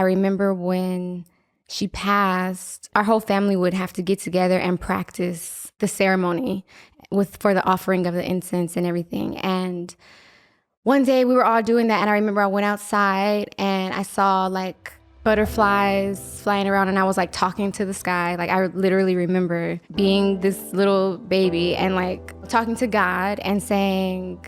I remember when she passed, our whole family would have to get together and practice the ceremony for the offering of the incense and everything. And one day we were all doing that, and I remember I went outside and I saw like butterflies flying around, and I was like talking to the sky. Like I literally remember being this little baby and like talking to God and saying,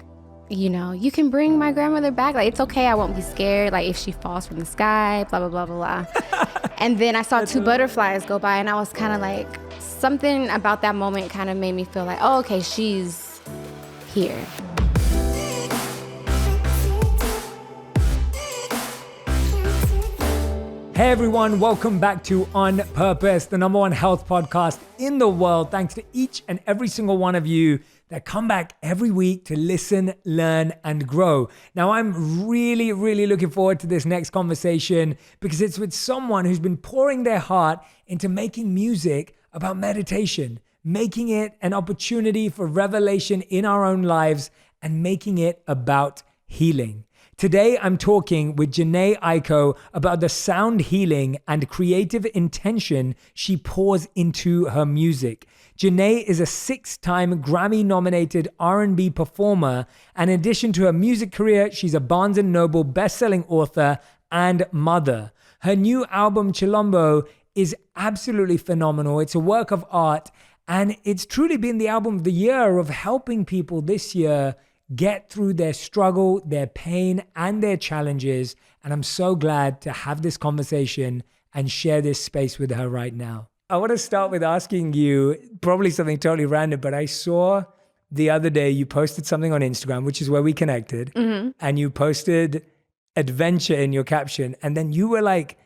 you know, you can bring my grandmother back. Like, it's okay. I won't be scared. Like if she falls from the sky, blah, blah, blah, blah, blah. And then I saw two butterflies go by, and I was kind of like, something about that moment kind of made me feel like, oh, okay, she's here. Hey everyone, welcome back to On Purpose, the #1 health podcast in the world. Thanks to each and every single one of you that come back every week to listen, learn, and grow. Now, I'm really looking forward to this next conversation because it's with someone who's been pouring their heart into making music about meditation, making it an opportunity for revelation in our own lives, and making it about healing. Today, I'm talking with Janae Aiko about the sound healing and creative intention she pours into her music. Janae is a 6-time Grammy-nominated R&B performer, and in addition to her music career, she's a Barnes & Noble best-selling author and mother. Her new album, Chilombo, is absolutely phenomenal. It's a work of art, and it's truly been the album of the year of helping people this year get through their struggle, their pain, and their challenges. And I'm so glad to have this conversation and share this space with her right now. I want to start with asking you probably something totally random, but I saw the other day you posted something on Instagram, which is where we connected, and you posted adventure in your caption. And then you were like,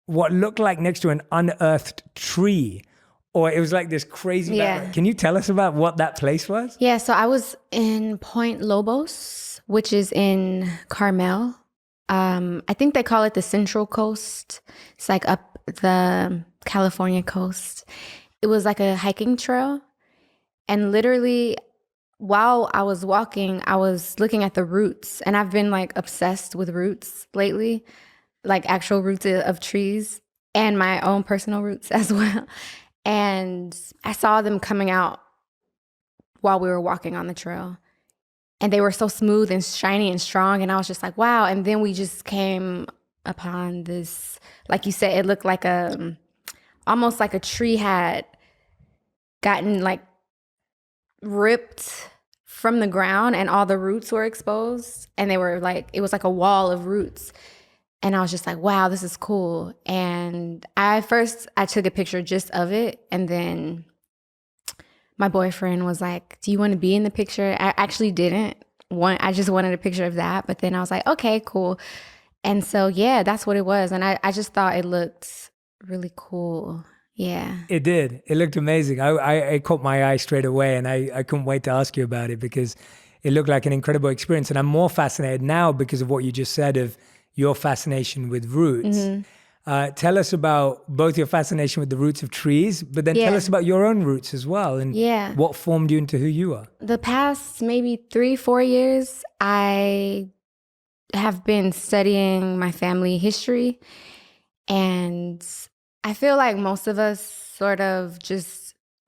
what looked like next to an unearthed tree. Or it was like this crazy background. Can you tell us about what that place was? Yeah, so I was in Point Lobos, which is in Carmel. I think they call it the Central Coast. It's like up the California coast. It was like a hiking trail. And literally, while I was walking, I was looking at the roots. And I've been like obsessed with roots lately, like actual roots of trees and my own personal roots as well. And I saw them coming out while we were walking on the trail. And they were so smooth and shiny and strong. And I was just like, wow. And then we just came upon this, like you said, it looked like almost like a tree had gotten like ripped from the ground and all the roots were exposed. And they were like, it was like a wall of roots. And I was just like, wow, this is cool. And I took a picture just of it. And then my boyfriend was like, do you want to be in the picture? I actually didn't I just wanted a picture of that. But then I was like, okay, cool. And so, yeah, that's what it was. And I just thought it looked really cool. Yeah. It did. It looked amazing. I caught my eye straight away, and I couldn't wait to ask you about it because it looked like an incredible experience. And I'm more fascinated now because of what you just said of your fascination with roots. Tell us about both your fascination with the roots of trees, but then tell us about your own roots as well and what formed you into who you are. The past maybe 3-4 years, I have been studying my family history. And I feel like most of us sort of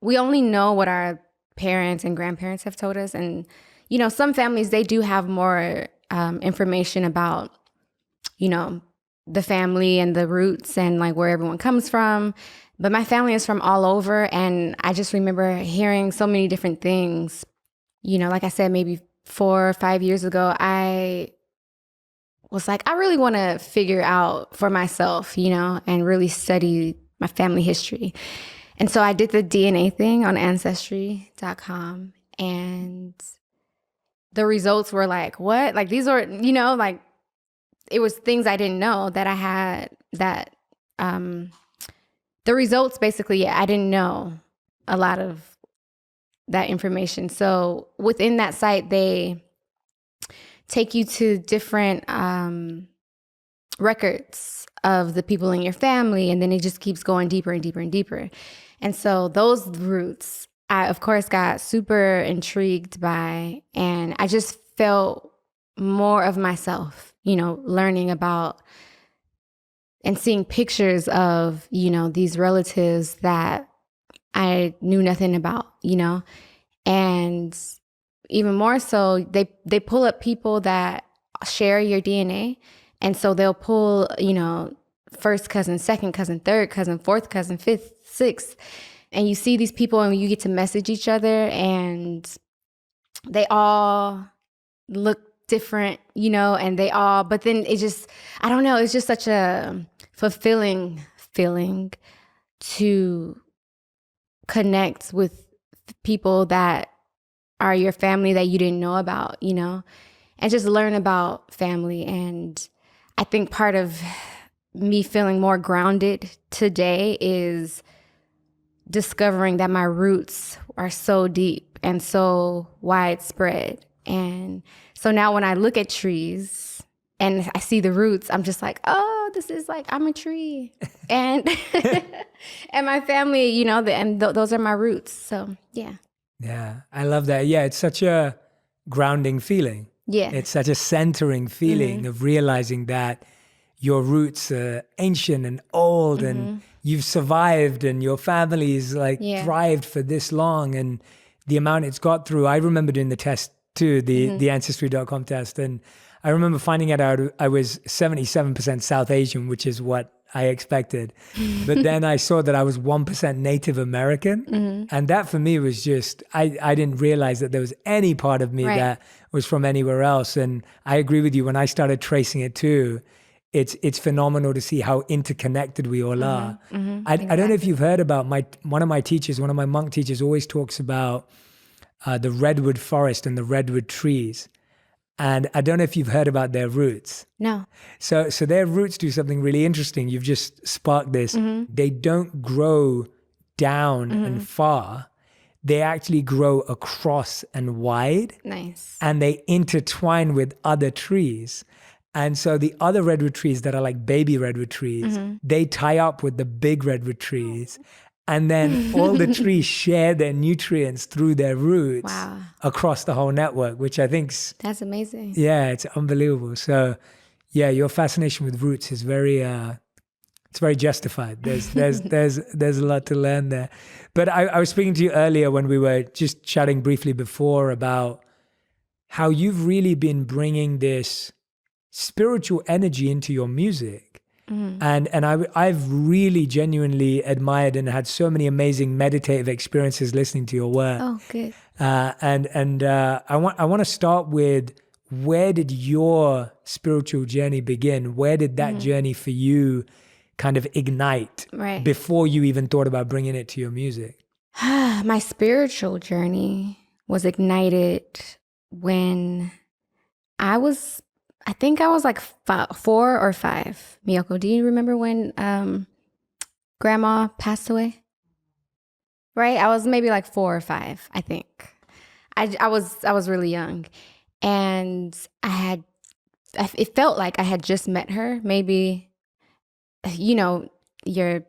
we only know what our parents and grandparents have told us. And, you know, some families, they do have more information about, you know, the family and the roots and like where everyone comes from. But my family is from all over. And I just remember hearing so many different things. You know, like I said, maybe 4 or 5 years ago, I was like, I really want to figure out for myself, you know, and really study my family history. And so I did the DNA thing on Ancestry.com. And the results were like, what? Like these are, you know, like, it was things I didn't know that I had that, the results basically, I didn't know a lot of that information. So within that site, they take you to different records of the people in your family. And then it just keeps going deeper and deeper and deeper. And so those roots, I of course got super intrigued by, and I just felt more of myself, you know, learning about and seeing pictures of, these relatives that I knew nothing about, and even more so, they pull up people that share your DNA. And so they'll pull, first cousin, second cousin, third cousin, fourth cousin, fifth, sixth. And you see these people and you get to message each other and they all look different, and but then it just, I don't know, it's just such a fulfilling feeling to connect with people that are your family that you didn't know about, and just learn about family. And I think part of me feeling more grounded today is discovering that my roots are so deep and so widespread. And so now when I look at trees and I see the roots, I'm just like, oh, this is like, I'm a tree. And and my family, those are my roots. So, yeah. Yeah, I love that. Yeah, it's such a grounding feeling. Yeah. It's such a centering feeling of realizing that your roots are ancient and old and you've survived and your family's thrived for this long and the amount it's got through. I remember doing the test too, the Ancestry.com test. And I remember finding out I was 77% South Asian, which is what I expected. But then I saw that I was 1% Native American. And that for me was just, I didn't realize that there was any part of me that was from anywhere else. And I agree with you, when I started tracing it too, it's phenomenal to see how interconnected we all are. I don't know if you've heard about one of my monk teachers always talks about the redwood forest and the redwood trees. And I don't know if you've heard about their roots. No. So their roots do something really interesting. You've just sparked this. They don't grow down and far. They actually grow across and wide. Nice. And they intertwine with other trees. And so the other redwood trees that are like baby redwood trees, they tie up with the big redwood trees. And then all the trees share their nutrients through their roots across the whole network, which I think's... That's amazing. Yeah, it's unbelievable. So yeah, your fascination with roots is it's very justified. There's a lot to learn there. But I was speaking to you earlier when we were just chatting briefly before about how you've really been bringing this spiritual energy into your music. And I've really genuinely admired and had so many amazing meditative experiences listening to your work. Oh, good. I want to start with, where did your spiritual journey begin? Where did that journey for you kind of ignite before you even thought about bringing it to your music? My spiritual journey was ignited when I think I was like 4 or 5. Miyoko, do you remember when grandma passed away? Right? I was maybe like 4 or 5, I think. I was really young. And it felt like I had just met her. Maybe, your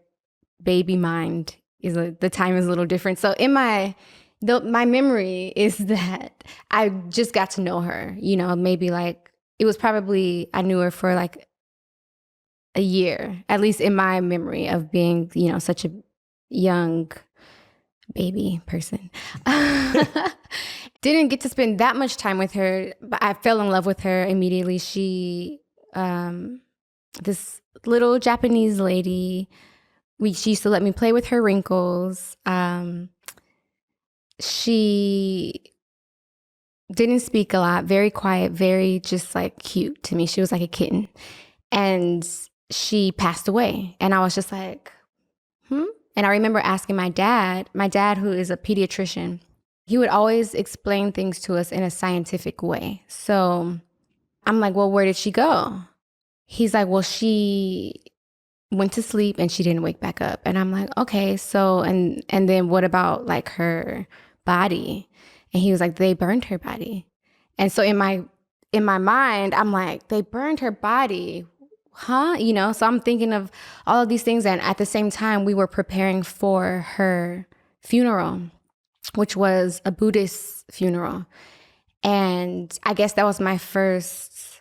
baby mind the time is a little different. So in my memory is that I just got to know her, maybe like, it was probably, I knew her for like a year, at least in my memory of being, such a young baby person. Didn't get to spend that much time with her, but I fell in love with her immediately. She, this little Japanese lady, she used to let me play with her wrinkles. She didn't speak a lot, very quiet, very just like cute to me. She was like a kitten. And she passed away. And I was just like, And I remember asking my dad, who is a pediatrician, he would always explain things to us in a scientific way. So I'm like, well, where did she go? He's like, well, she went to sleep and she didn't wake back up. And I'm like, okay, so, and then what about like her body? And he was like, they burned her body. And so in my mind, I'm like, they burned her body, huh? So I'm thinking of all of these things. And at the same time, we were preparing for her funeral, which was a Buddhist funeral. And I guess that was my first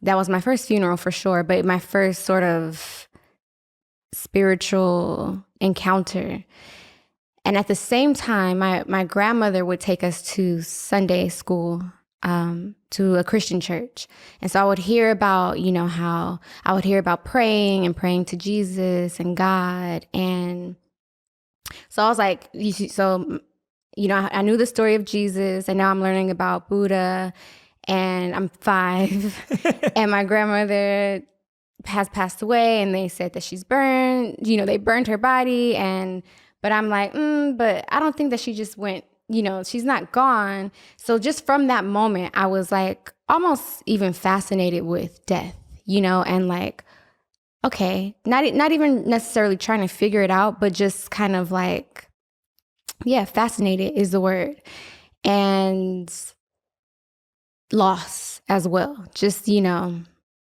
that was my first funeral for sure, but my first sort of spiritual encounter. And at the same time, my grandmother would take us to Sunday school, to a Christian church. And so I would hear about, how I would hear about praying and praying to Jesus and God. And so I was like, I knew the story of Jesus, and now I'm learning about Buddha, and I'm 5 and my grandmother has passed away, and they said that she's burned, they burned her body. But I'm like, but I don't think that she just went, she's not gone. So just from that moment, I was like almost even fascinated with death, and like, okay, not even necessarily trying to figure it out, but just kind of like, yeah, fascinated is the word. And loss as well. Just,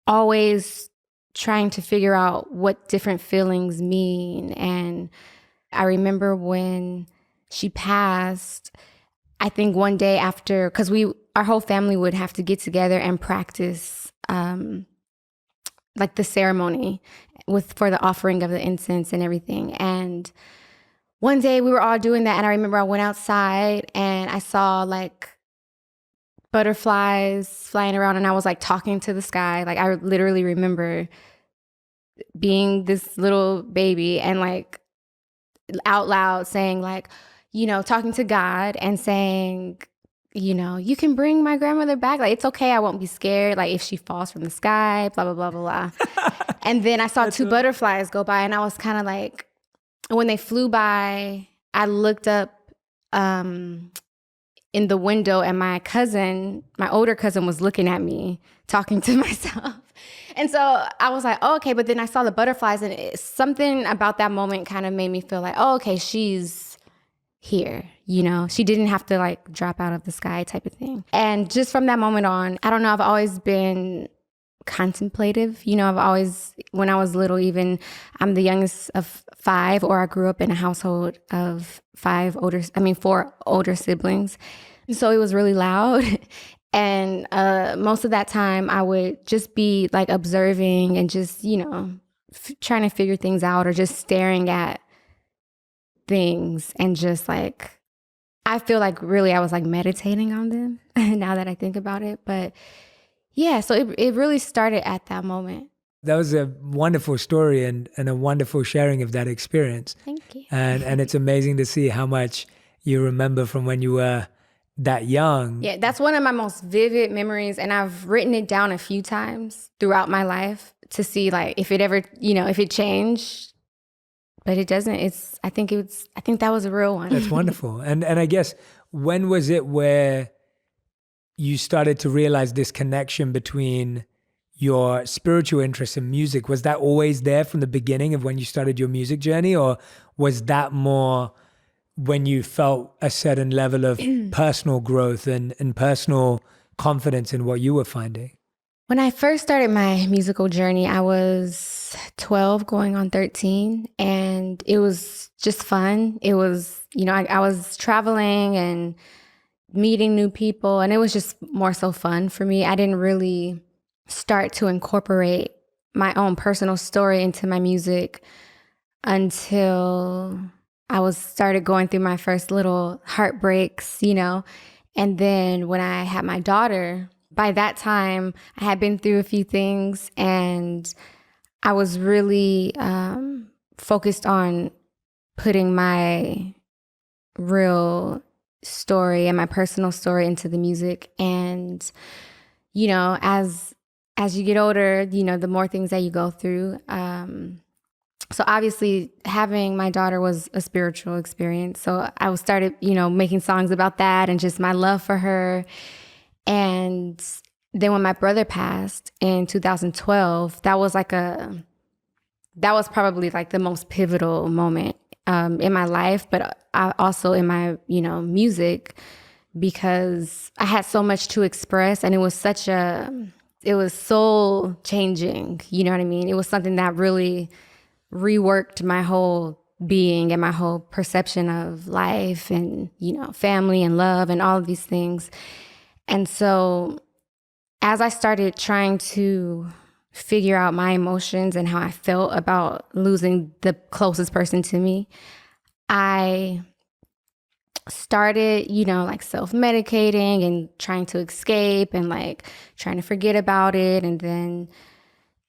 always trying to figure out what different feelings mean. And I remember when she passed, I think one day after, because our whole family would have to get together and practice like the ceremony for the offering of the incense and everything. And one day we were all doing that, and I remember I went outside and I saw like butterflies flying around, and I was like talking to the sky. Like I literally remember being this little baby and like out loud saying like, talking to God and saying, you can bring my grandmother back. Like, it's okay. I won't be scared. Like if she falls from the sky, blah, blah, blah, blah, blah. And then I saw 2 butterflies go by, and I was kind of like, when they flew by, I looked up in the window, and my older cousin was looking at me, talking to myself. And so I was like, oh, okay. But then I saw the butterflies, and something about that moment kind of made me feel like, oh, okay, she's here. She didn't have to like drop out of the sky type of thing. And just from that moment on, I don't know, I've always been contemplative. I've always, when I was little, even I'm the youngest of 5, or I grew up in a household of 4 older siblings. So it was really loud. And most of that time I would just be like observing and just, trying to figure things out, or just staring at things, and just like, I feel like really I was like meditating on them now that I think about it. But yeah, so it really started at that moment. That was a wonderful story and a wonderful sharing of that experience. Thank you. And it's amazing to see how much you remember from when you were that young. Yeah, that's one of my most vivid memories. And I've written it down a few times throughout my life to see like if it ever, if it changed. But it doesn't. I think that was a real one. That's wonderful. And I guess, when was it where you started to realize this connection between your spiritual interest in music? Was that always there from the beginning of when you started your music journey? Or was that more when you felt a certain level of personal growth and personal confidence in what you were finding? When I first started my musical journey, I was 12 going on 13, and it was just fun. It was, I was traveling and meeting new people, and it was just more so fun for me. I didn't really start to incorporate my own personal story into my music until I started going through my first little heartbreaks, and then when I had my daughter, by that time I had been through a few things, and I was really focused on putting my real story and my personal story into the music. And, as you get older, the more things that you go through. So obviously having my daughter was a spiritual experience. So I started, making songs about that and just my love for her. And then when my brother passed in 2012, that was probably like the most pivotal moment in my life, but also in my, music, because I had so much to express, and it was soul changing, you know what I mean? It was something that really reworked my whole being and my whole perception of life and, family and love and all of these things. And so as I started trying to figure out my emotions and how I felt about losing the closest person to me, I started, like self-medicating and trying to escape and like trying to forget about it. And then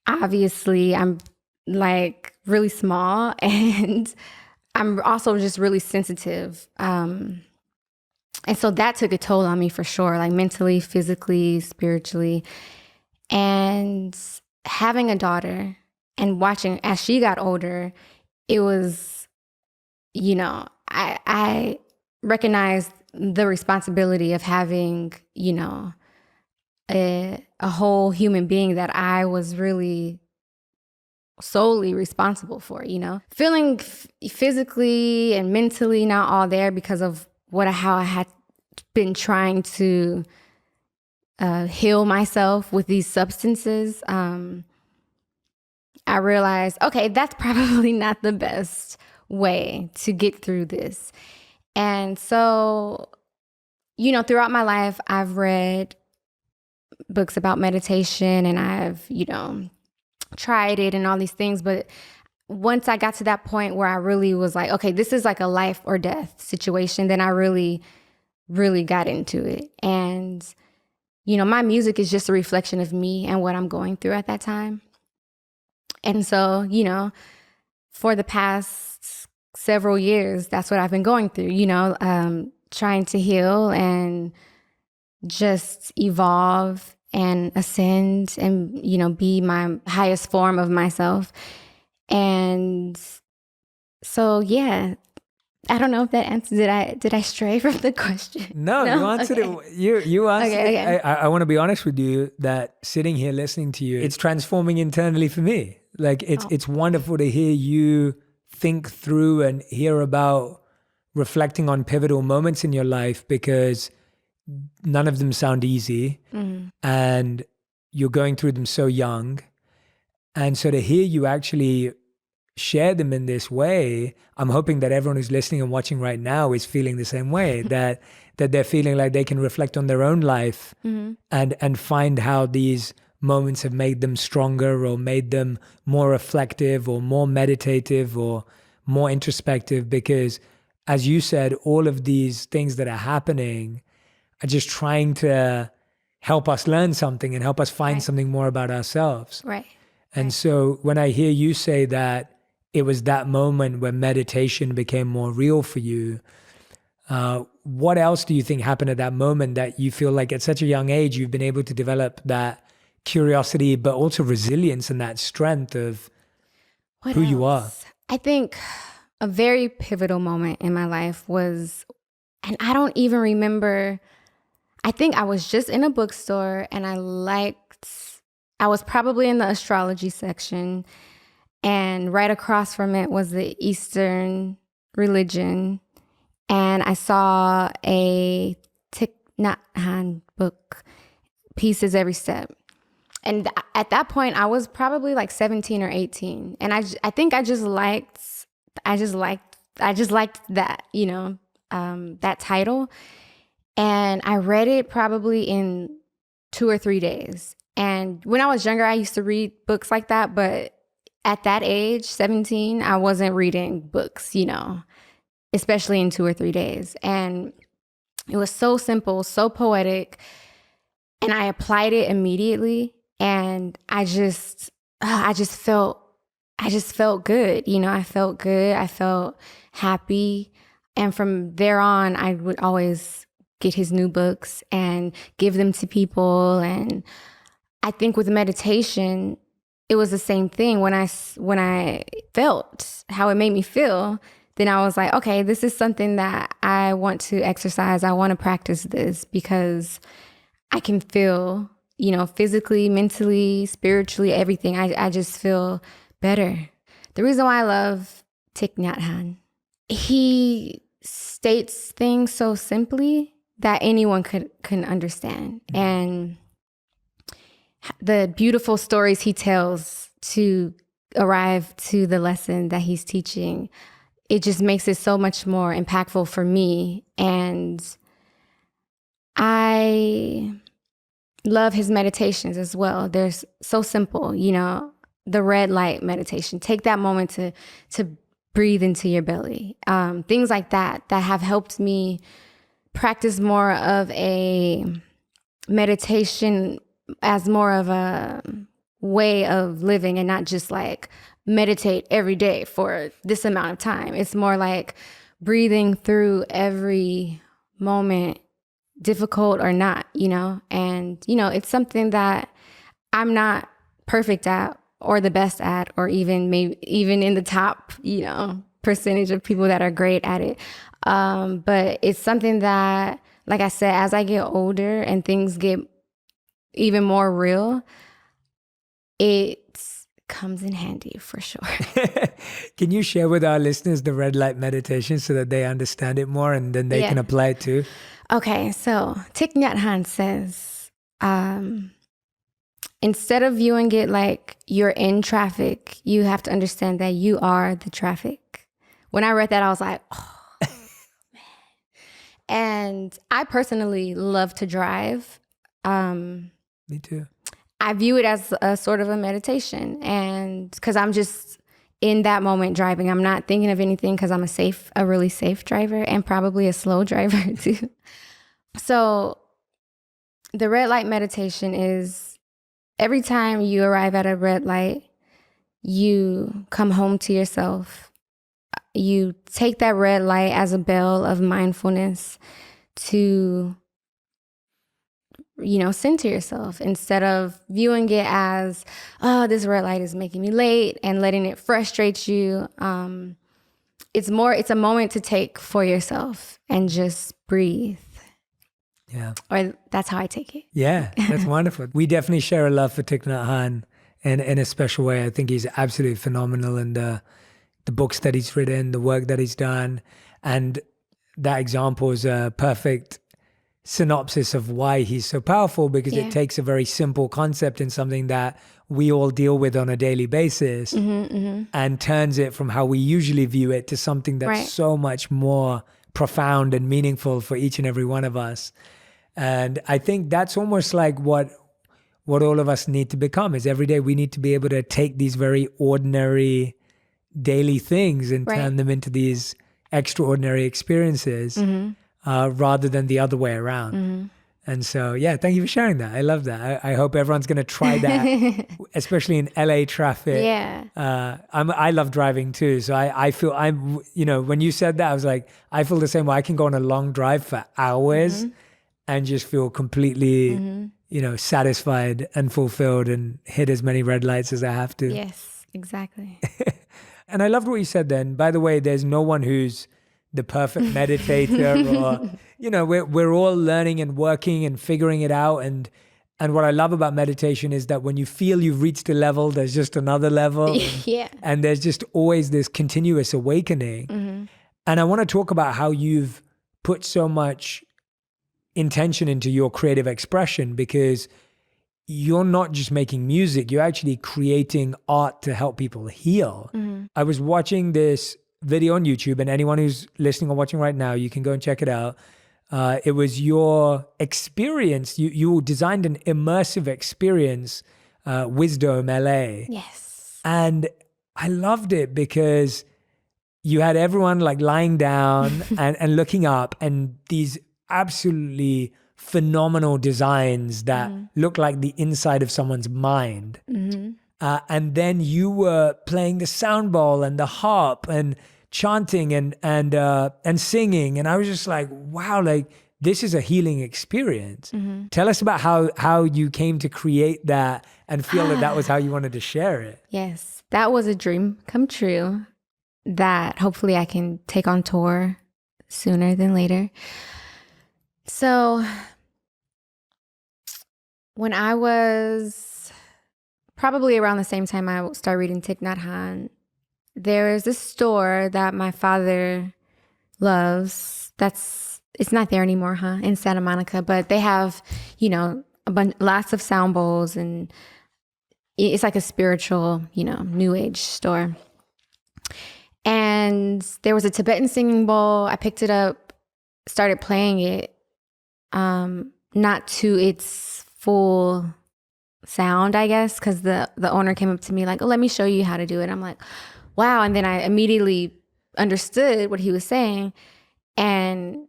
obviously I'm like really small and I'm also just really sensitive. And so that took a toll on me for sure, like mentally, physically, spiritually. And having a daughter and watching as she got older, it was, I recognized the responsibility of having, a whole human being that I was really solely responsible for, feeling physically and mentally not all there because of how I had been trying to heal myself with these substances. I realized, okay, that's probably not the best way to get through this. And so, throughout my life, I've read books about meditation and I've, tried it and all these things. But once I got to that point where I really was like, okay, this is like a life or death situation, then I really, really got into it. And, my music is just a reflection of me and what I'm going through at that time. And so, for the past several years, that's what I've been going through, trying to heal and just evolve and ascend and, be my highest form of myself. And so, yeah, I don't know if that answers. Did I stray from the question? No, you answered okay. it. You answered okay. it. I want to be honest with you that sitting here listening to you, it's transforming internally for me. Like it's wonderful to hear you think through and hear about reflecting on pivotal moments in your life, because none of them sound easy. And you're going through them so young. And so to hear you actually share them in this way, I'm hoping that everyone who's listening and watching right now is feeling the same way, that they're feeling like they can reflect on their own life and find how these moments have made them stronger or made them more reflective or more meditative or more introspective. Because as you said, all of these things that are happening are just trying to help us learn something and help us find something more about ourselves. Right. And so when I hear you say that it was that moment where meditation became more real for you, what else do you think happened at that moment that you feel like at such a young age you've been able to develop that curiosity, but also resilience and that strength of who you are? I think a very pivotal moment in my life was, and I don't even remember, I think I was just in a bookstore and I was probably in the astrology section, and right across from it was the Eastern religion. And I saw a Thich Nhat Hanh book, Peace is Every Step. And at that point, I was probably like 17 or 18. And I think I just liked that, that title. And I read it probably in 2 or 3 days. And when I was younger, I used to read books like that. But at that age, 17, I wasn't reading books, especially in 2 or 3 days. And it was so simple, so poetic. And I applied it immediately. And I just felt good. I felt good. I felt happy. And from there on, I would always get his new books and give them to people. And I think with meditation, it was the same thing. When I felt how it made me feel, then I was like, okay, this is something that I want to exercise. I want to practice this because I can feel, physically, mentally, spiritually, everything. I just feel better. The reason why I love Thich Nhat Hanh, he states things so simply that anyone can understand. And the beautiful stories he tells to arrive to the lesson that he's teaching, it just makes it so much more impactful for me. And I love his meditations as well. They're so simple, you know, the red light meditation. Take that moment to breathe into your belly. Things like that have helped me practice more of a meditation as more of a way of living and not just like meditate every day for this amount of time. It's more like breathing through every moment, difficult or not, you know? And, you know, it's something that I'm not perfect at or the best at, or even maybe even in the top, you know, percentage of people that are great at it. But it's something that, like I said, as I get older and things get even more real, it comes in handy for sure. Can you share with our listeners the red light meditation so that they understand it more and then they can apply it too? Okay, so Thich Nhat Hanh says, instead of viewing it like you're in traffic, you have to understand that you are the traffic. When I read that, I was like, oh, man. And I personally love to drive. Me too. I view it as a sort of a meditation, and because I'm just in that moment driving, I'm not thinking of anything because I'm a really safe driver and probably a slow driver too. So the red light meditation is every time you arrive at a red light, you come home to yourself. You take that red light as a bell of mindfulness to, you know, center yourself instead of viewing it as, oh, this red light is making me late and letting it frustrate you. It's a moment to take for yourself and just breathe. Yeah. Or that's how I take it. Yeah, that's wonderful. We definitely share a love for Thich Nhat Hanh in a special way. I think he's absolutely phenomenal in the books that he's written, the work that he's done. And that example is a perfect synopsis of why he's so powerful, because it takes a very simple concept in something that we all deal with on a daily basis and turns it from how we usually view it to something that's so much more profound and meaningful for each and every one of us. And I think that's almost like what all of us need to become, is every day we need to be able to take these very ordinary daily things and turn them into these extraordinary experiences rather than the other way around. And so, yeah, thank you for sharing that. I love that. I hope everyone's going to try that, especially in LA traffic. Yeah. I love driving too. So I feel when you said that, I was like, I feel the same way. I can go on a long drive for hours and just feel completely, satisfied and fulfilled and hit as many red lights as I have to. Yes, exactly. And I loved what you said then. By the way, there's no one who's the perfect meditator or, we're all learning and working and figuring it out. And what I love about meditation is that when you feel you've reached a level, there's just another level. And there's just always this continuous awakening. And I want to talk about how you've put so much intention into your creative expression, because you're not just making music, you're actually creating art to help people heal. I was watching this video on YouTube, and anyone who's listening or watching right now, you can go and check it out. It was your experience. You designed an immersive experience, Wisdom LA. Yes. And I loved it because you had everyone like lying down and looking up, and these absolutely phenomenal designs that look like the inside of someone's mind. And then you were playing the sound bowl and the harp and chanting and singing. And I was just like, wow, like this is a healing experience. Tell us about how you came to create that and feel that was how you wanted to share it. Yes, that was a dream come true that hopefully I can take on tour sooner than later. So when I was probably around the same time I started reading Thich Nhat Hanh, there is this store that my father loves. It's not there anymore, in Santa Monica, but they have, lots of sound bowls, and it's like a spiritual, new age store. And there was a Tibetan singing bowl. I picked it up, started playing it, not to its full sound, I guess, because the owner came up to me like, oh, let me show you how to do it. I'm like, wow. And then I immediately understood what he was saying. And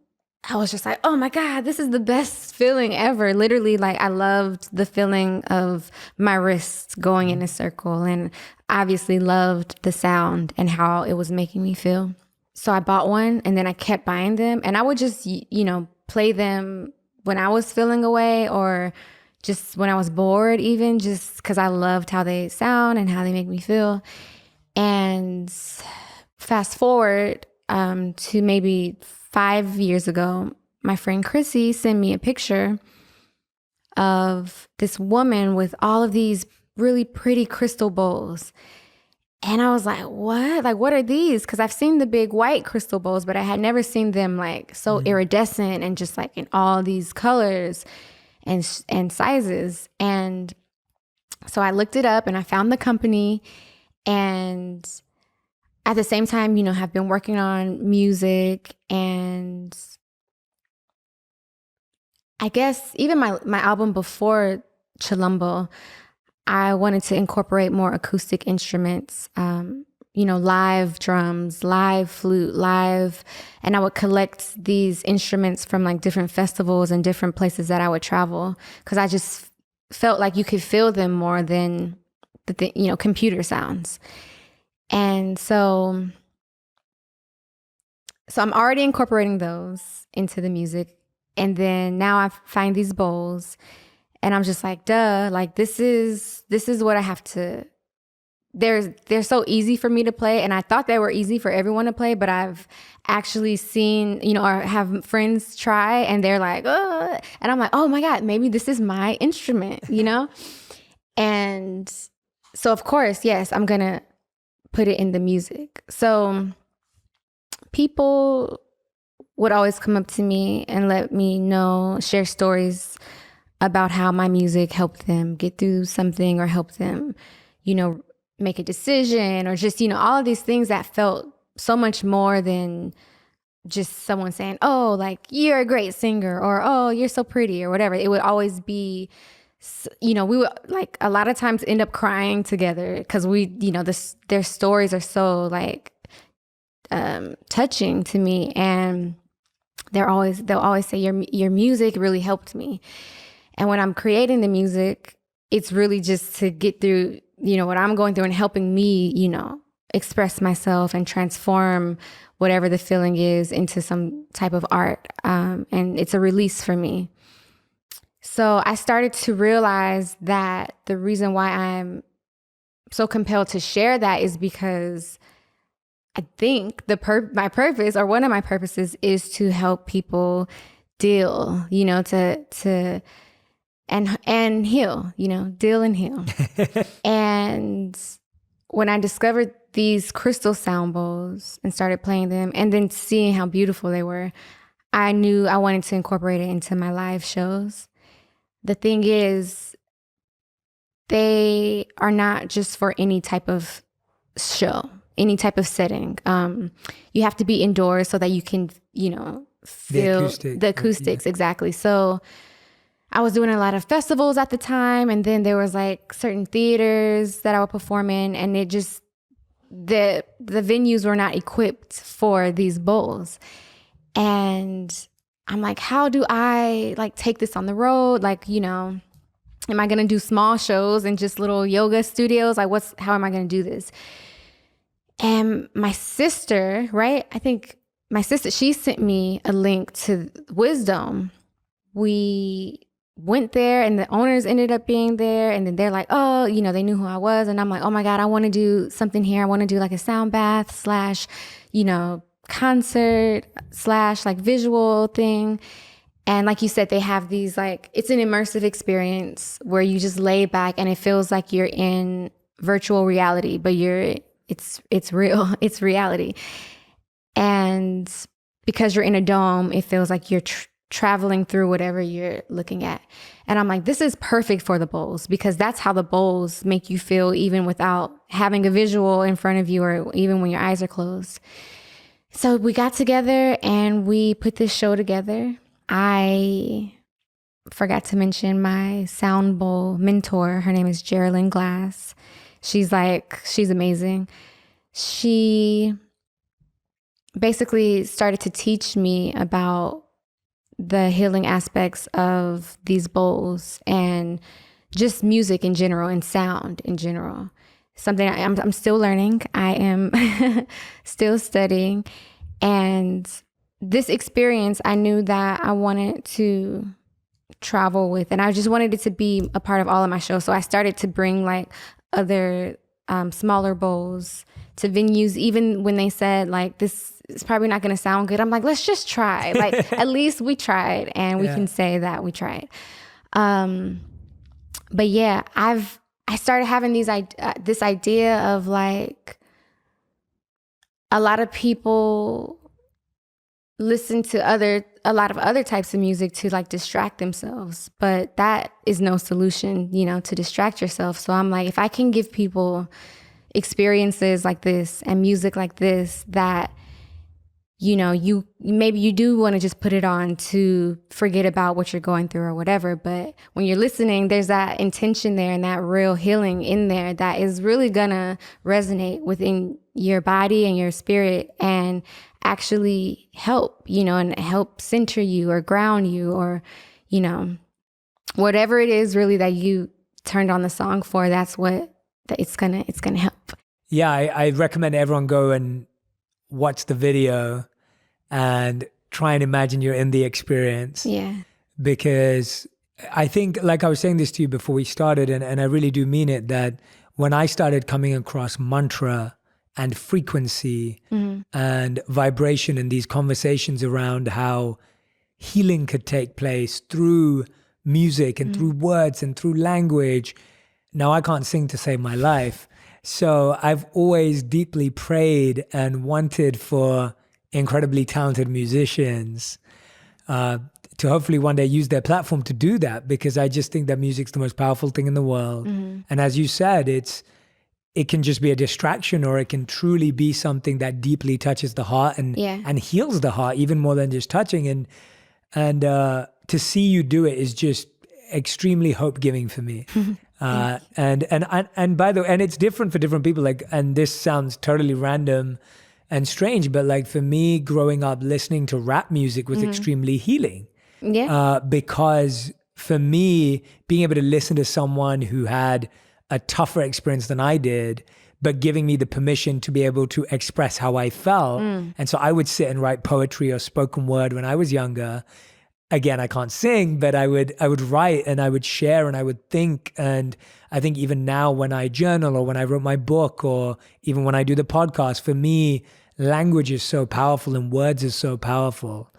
I was just like, oh my God, this is the best feeling ever. Literally, like I loved the feeling of my wrists going in a circle, and obviously loved the sound and how it was making me feel. So I bought one, and then I kept buying them, and I would just, play them when I was feeling away, or just when I was bored, even just because I loved how they sound and how they make me feel. And fast forward to maybe 5 years ago, my friend Chrissy sent me a picture of this woman with all of these really pretty crystal bowls. And I was like, what? Like, what are these? Because I've seen the big white crystal bowls, but I had never seen them like so iridescent and just like in all these colors and sizes. And so I looked it up and I found the company, and at the same time, have been working on music, and I guess even my album before Chilumbo, I wanted to incorporate more acoustic instruments, live drums, live flute, and I would collect these instruments from like different festivals and different places that I would travel, because I just felt like you could feel them more than the computer sounds. And so I'm already incorporating those into the music. And then now I find these bowls, and I'm just like, duh, like this is what I have to, they're so easy for me to play. And I thought they were easy for everyone to play, but I've actually seen, or have friends try, and they're like, oh, and I'm like, oh my God, maybe this is my instrument, And so of course, yes, I'm going to put it in the music. So people would always come up to me and let me know, share stories about how my music helped them get through something, or help them, make a decision, or just, all of these things that felt so much more than just someone saying, oh, like, you're a great singer, or, oh, you're so pretty, or whatever. It would always be, we would like a lot of times end up crying together, because their stories are so like touching to me, and they'll always say your music really helped me. And when I'm creating the music, it's really just to get through what I'm going through, and helping me express myself and transform whatever the feeling is into some type of art, and it's a release for me. So I started to realize that the reason why I'm so compelled to share that is because I think my purpose, or one of my purposes, is to help people deal, to and heal, deal and heal. And when I discovered these crystal sound bowls and started playing them, and then seeing how beautiful they were, I knew I wanted to incorporate it into my live shows. The thing is, they are not just for any type of show, any type of setting. You have to be indoors so that you can, feel the acoustics. Yeah. Exactly. So I was doing a lot of festivals at the time, and then there was like certain theaters that I would perform in, and it just, the venues were not equipped for these bowls. And I'm like, how do I like take this on the road? Like, am I going to do small shows and just little yoga studios? Like how am I going to do this? And my sister, right? I think my sister, she sent me a link to Wisdom. We went there, and the owners ended up being there, and then they're like, oh, they knew who I was. And I'm like, oh my God, I want to do something here. I want to do like a sound bath / concert / like visual thing. And like you said, they have these like, it's an immersive experience where you just lay back, and it feels like you're in virtual reality, but it's real, it's reality. And because you're in a dome, it feels like you're traveling through whatever you're looking at. And I'm like, this is perfect for the bowls, because that's how the bowls make you feel, even without having a visual in front of you, or even when your eyes are closed. So we got together and we put this show together. I forgot to mention my sound bowl mentor. Her name is Geraldine Glass. She's amazing. She basically started to teach me about the healing aspects of these bowls and just music in general and sound in general. Something I'm still learning. I am still studying. And this experience, I knew that I wanted to travel with, and I just wanted it to be a part of all of my shows. So I started to bring like other smaller bowls to venues, even when they said like, this is probably not going to sound good. I'm like, let's just try. Like, at least we tried, and we can say that we tried. But yeah, I started having this idea of like, a lot of people listen to a lot of other types of music to like distract themselves, but that is no solution, to distract yourself. So I'm like, if I can give people experiences like this and music like this, that, you maybe you do want to just put it on to forget about what you're going through or whatever. But when you're listening, there's that intention there and that real healing in there that is really gonna resonate within your body and your spirit and actually help, and help center you or ground you or, whatever it is really that you turned on the song for, that's what it's gonna help. Yeah, I recommend everyone go and watch the video and try and imagine you're in the experience. Yeah. Because I think, like I was saying this to you before we started, and I really do mean it, that when I started coming across mantra and frequency and vibration in these conversations around how healing could take place through music and through words and through language. Now, I can't sing to save my life. So I've always deeply prayed and wanted for incredibly talented musicians to hopefully one day use their platform to do that, because I just think that music's the most powerful thing in the world. And as you said, it can just be a distraction, or it can truly be something that deeply touches the heart and heals the heart even more than just touching. And to see you do it is just extremely hope-giving for me. And by the way, and it's different for different people. Like, and this sounds totally random and strange, but like for me, growing up listening to rap music was extremely healing. Yeah. Because for me, being able to listen to someone who had a tougher experience than I did, but giving me the permission to be able to express how I felt. And so I would sit and write poetry or spoken word when I was younger. Again, I can't sing, but I would write and I would share and I would think. And I think even now when I journal or when I wrote my book or even when I do the podcast, for me, language is so powerful and words is so powerful.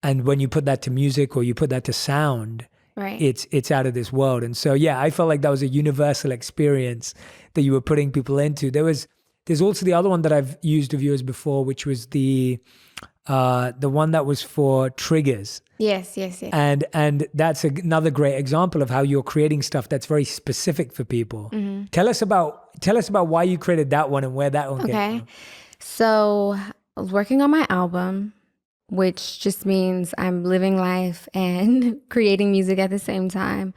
And when you put that to music or you put that to sound, right, it's out of this world. And so, yeah, I felt like that was a universal experience that you were putting people into. There's also the other one that I've used of yours before, which was the one that was for triggers. Yes. And that's another great example of how you're creating stuff that's very specific for people. Tell us about why you created that one and where that one came from. So I was working on my album, which just means I'm living life and creating music at the same time.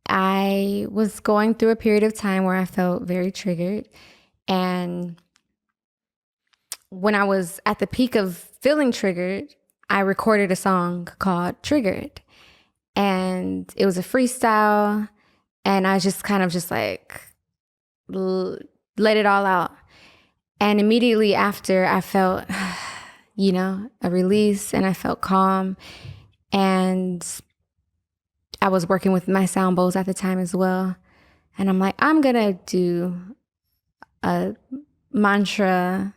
I was going through a period of time where I felt very triggered. And when I was at the peak of feeling triggered, I recorded a song called Triggered. And it was a freestyle. And I just kind of just like let it all out. And immediately after, I felt, a release, and I felt calm. And I was working with my sound bowls at the time as well. And I'm like, I'm going to do a mantra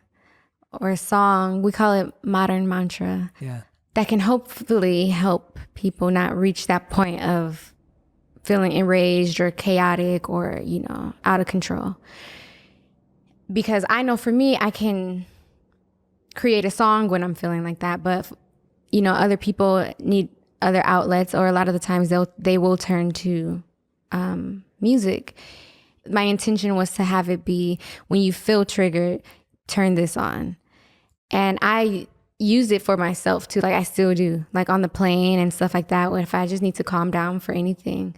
or a song. We call it modern mantra. Yeah. That can hopefully help people not reach that point of feeling enraged or chaotic or, out of control. Because I know for me, I can create a song when I'm feeling like that, but other people need other outlets, or a lot of the times they will turn to music. My intention was to have it be, when you feel triggered, turn this on. And I use it for myself too. Like I still do, like on the plane and stuff like that. If I just need to calm down for anything,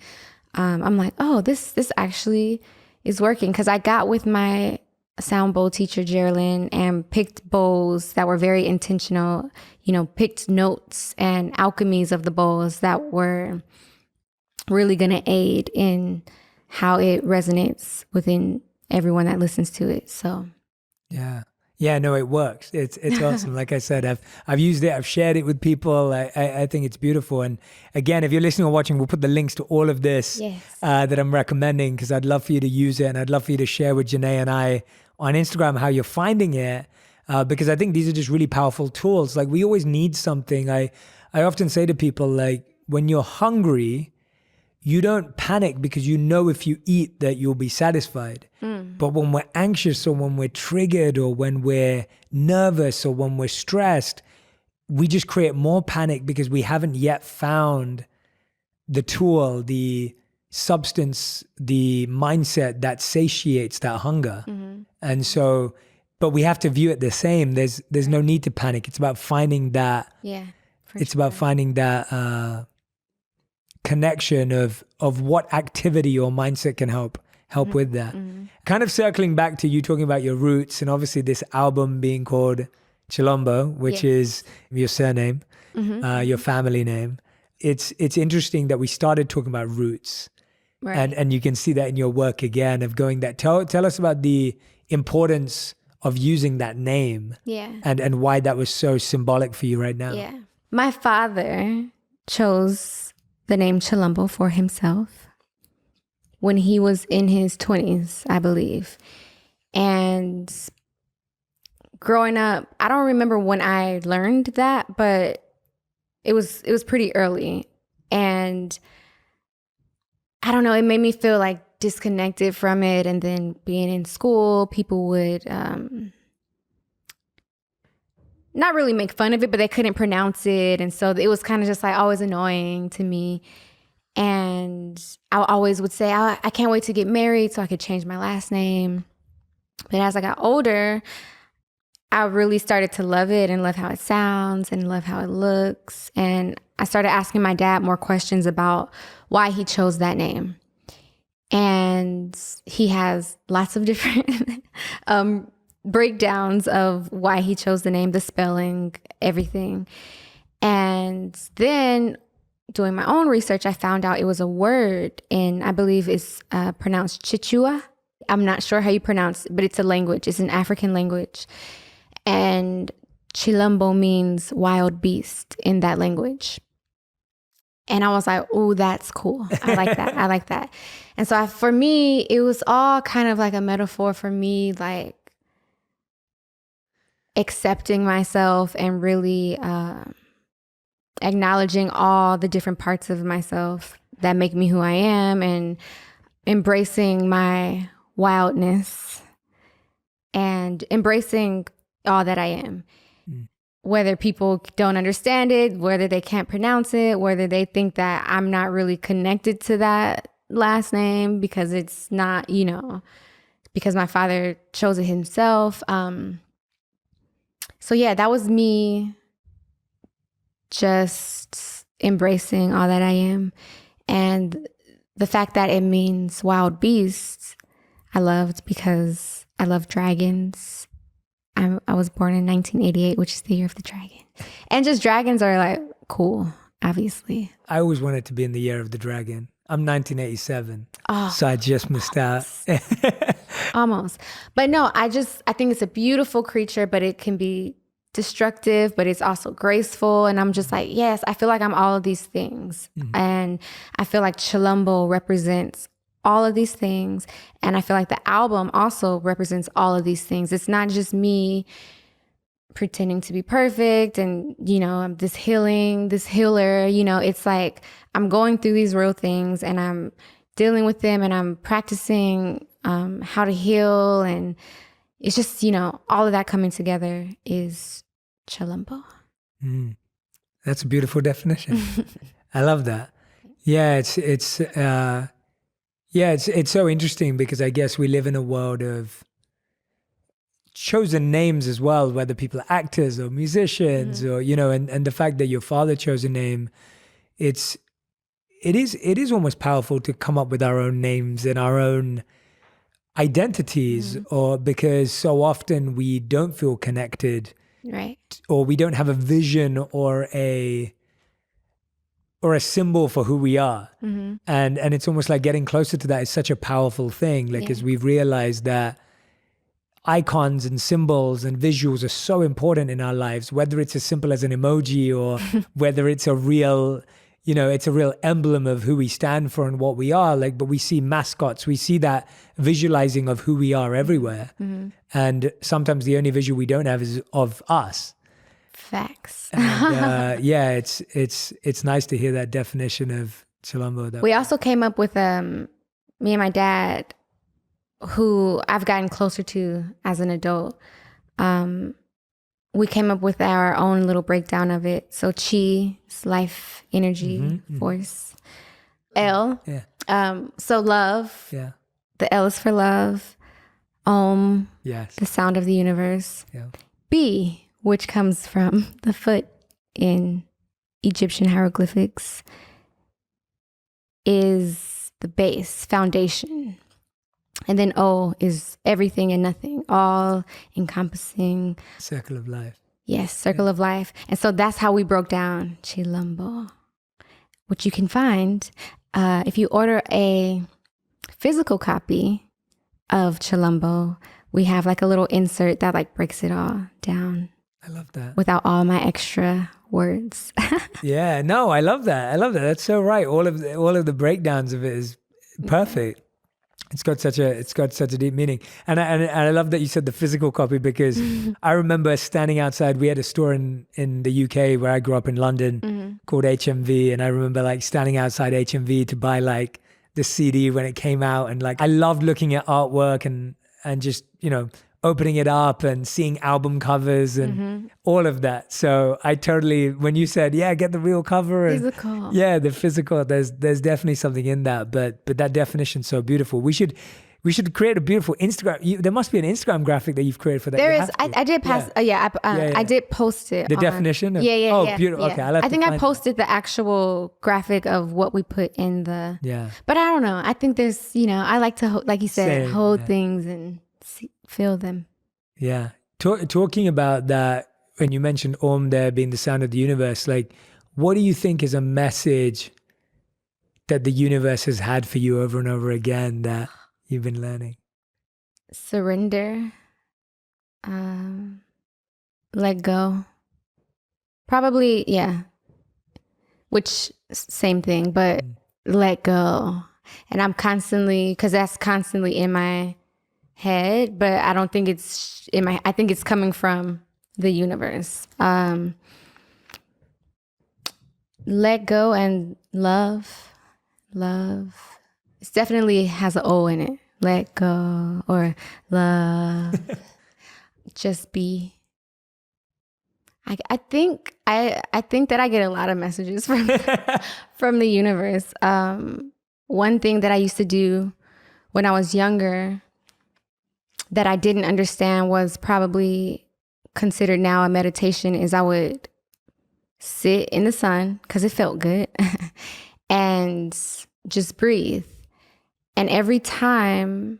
I'm like, oh, this actually is working. Cause I got with my sound bowl teacher, Geraldine, and picked bowls that were very intentional, picked notes and alchemies of the bowls that were really going to aid in how it resonates within everyone that listens to it. So, yeah, no, it works. It's awesome. Like I said, I've used it. I've shared it with people. I think it's beautiful. And again, if you're listening or watching, we'll put the links to all of this that I'm recommending, because I'd love for you to use it, and I'd love for you to share with Janae and I on Instagram how you're finding it, because I think these are just really powerful tools. Like we always need something. I often say to people, like, when you're hungry, you don't panic because you know if you eat that you'll be satisfied. But when we're anxious or when we're triggered or when we're nervous or when we're stressed, we just create more panic because we haven't yet found the tool, the substance, the mindset that satiates that hunger. And so, but we have to view it the same. There's no need to panic. It's about finding that. About finding that connection of what activity or mindset can help with that. Kind of circling back to you talking about your roots, and obviously this album being called Chilombo, which is your surname, your family name. It's interesting that we started talking about roots, and you can see that in your work again of going that. Tell us about the importance of using that name, and why that was so symbolic for you right now. My father chose the name Chilombo for himself when he was in his 20s, I believe. And growing up, I don't remember when I learned that, but it was pretty early. And I don't know, it made me feel like disconnected from it. And then being in school, people would not really make fun of it, but they couldn't pronounce it. And so it was kind of just like always annoying to me. And I always would say, I can't wait to get married so I could change my last name. But as I got older, I really started to love it and love how it sounds and love how it looks. And I started asking my dad more questions about why he chose that name. And he has lots of different breakdowns of why he chose the name, the spelling, everything. And then doing my own research, I found out it was a word, and I believe it's pronounced Chichua. I'm not sure how you pronounce it, but it's a language. It's an African language. And Chilombo means wild beast in that language. And I was like, oh, that's cool. I like that. I like that. And so for me, it was all kind of like a metaphor for me, like accepting myself and really acknowledging all the different parts of myself that make me who I am, and embracing my wildness and embracing all that I am. Whether people don't understand it, whether they can't pronounce it, whether they think that I'm not really connected to that last name because it's not, because my father chose it himself. So yeah, that was me just embracing all that I am. And the fact that it means wild beasts, I loved because I love dragons. I was born in 1988, which is the year of the dragon. And just dragons are like cool, obviously. I always wanted to be in the year of the dragon. I'm 1987, so I just missed out. Almost. But no, I think it's a beautiful creature, but it can be destructive, but it's also graceful. And I'm just like, yes, I feel like I'm all of these things. And I feel like Chilombo represents all of these things. And I feel like the album also represents all of these things. It's not just me pretending to be perfect and, I'm this healer, it's like I'm going through these real things and I'm dealing with them and I'm practicing how to heal. And it's just, all of that coming together is Chilombo. That's a beautiful definition. I love that. Yeah, it's so interesting because I guess we live in a world of chosen names as well, whether people are actors or musicians or, you know, and the fact that your father chose a name, it is almost powerful to come up with our own names and our own identities, or because so often we don't feel connected, Right. or we don't have a vision or a symbol for who we are. And it's almost like getting closer to that is such a powerful thing, like, as we've realized that icons and symbols and visuals are so important in our lives, whether it's as simple as an emoji or whether it's a real, you know, it's a real emblem of who we stand for and what we are. Like, but we see mascots, we see that visualizing of who we are everywhere. And sometimes the only visual we don't have is of us. Facts. And, it's nice to hear that definition of Chilombo. We also came up with, me and my dad, who I've gotten closer to as an adult. We came up with our own little breakdown of it. So chi is life, energy, force. L. So love. Yeah. The L is for love. Om. Yes. The sound of the universe. Yeah. B, which comes from the foot in Egyptian hieroglyphics, is the base, foundation. And then O is everything and nothing, all encompassing. Circle of life. Yes, circle of life. And so that's how we broke down Chilombo, which you can find if you order a physical copy of Chilombo. We have like a little insert that like breaks it all down. I love that. Without all my extra words. Yeah, no, I love that. I love that. That's so right. All of the breakdowns of it is perfect. It's got such a deep meaning, and I love that you said the physical copy, because I remember standing outside. We had a store in the UK where I grew up in London called HMV, and I remember like standing outside HMV to buy like the CD when it came out, and like I loved looking at artwork and just, you know, opening it up and seeing album covers and all of that. So I totally, when you said, yeah, get the real cover and Physical. yeah, the physical, there's definitely something in that, but that definition's so beautiful. We should create a beautiful Instagram. There must be an Instagram graphic that you've created for that. There is. I did pass. I did post it. The definition? Yeah. Beautiful. Yeah. Okay. I think I posted the actual graphic of what we put in the. Yeah. But I don't know. I think there's, you know, I like to, like you said, hold things and feel them. Yeah. Talking about that, when you mentioned Om there being the sound of the universe, like, what do you think is a message that the universe has had for you over and over again that you've been learning? Surrender. Let go. Probably, yeah. Which, same thing, but let go. And I'm constantly, because that's constantly in my head, but I don't think it's in my, I think it's coming from the universe. Let go and love. It definitely has an O in it. Let go or love. Just be. I think that I get a lot of messages from the universe. One thing that I used to do when I was younger that I didn't understand was probably considered now a meditation is I would sit in the sun because it felt good and just breathe. And every time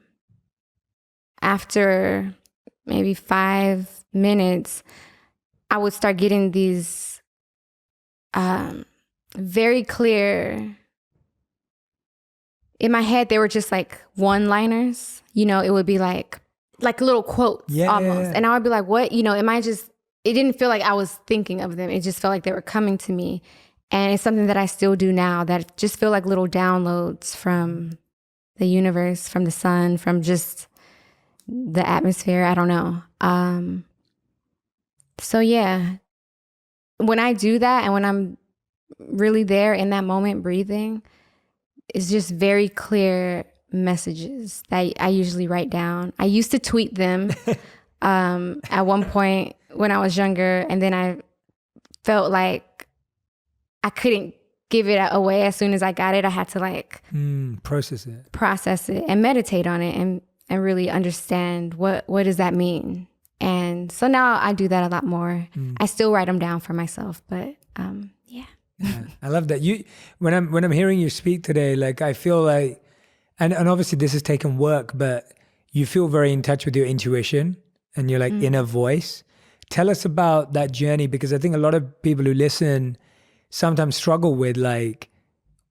after maybe 5 minutes, I would start getting these very clear, in my head, they were just like one-liners. You know, it would be like little quotes almost. Yeah. And I would be like, what? You know, it didn't feel like I was thinking of them. It just felt like they were coming to me. And it's something that I still do now, that just feel like little downloads from the universe, from the sun, from just the atmosphere. I don't know. So yeah, when I do that and when I'm really there in that moment breathing, it's just very clear messages that I usually write down. I used to tweet them at one point when I was younger, and then I felt like I couldn't give it away as soon as I got it. I had to like process it and meditate on it and really understand what does that mean. And so now I do that a lot more. I still write them down for myself, but yeah. Yeah, I love that. When I'm hearing you speak today, like I feel like, and obviously this has taken work, but you feel very in touch with your intuition and your like inner voice. Tell us about that journey, because I think a lot of people who listen sometimes struggle with like,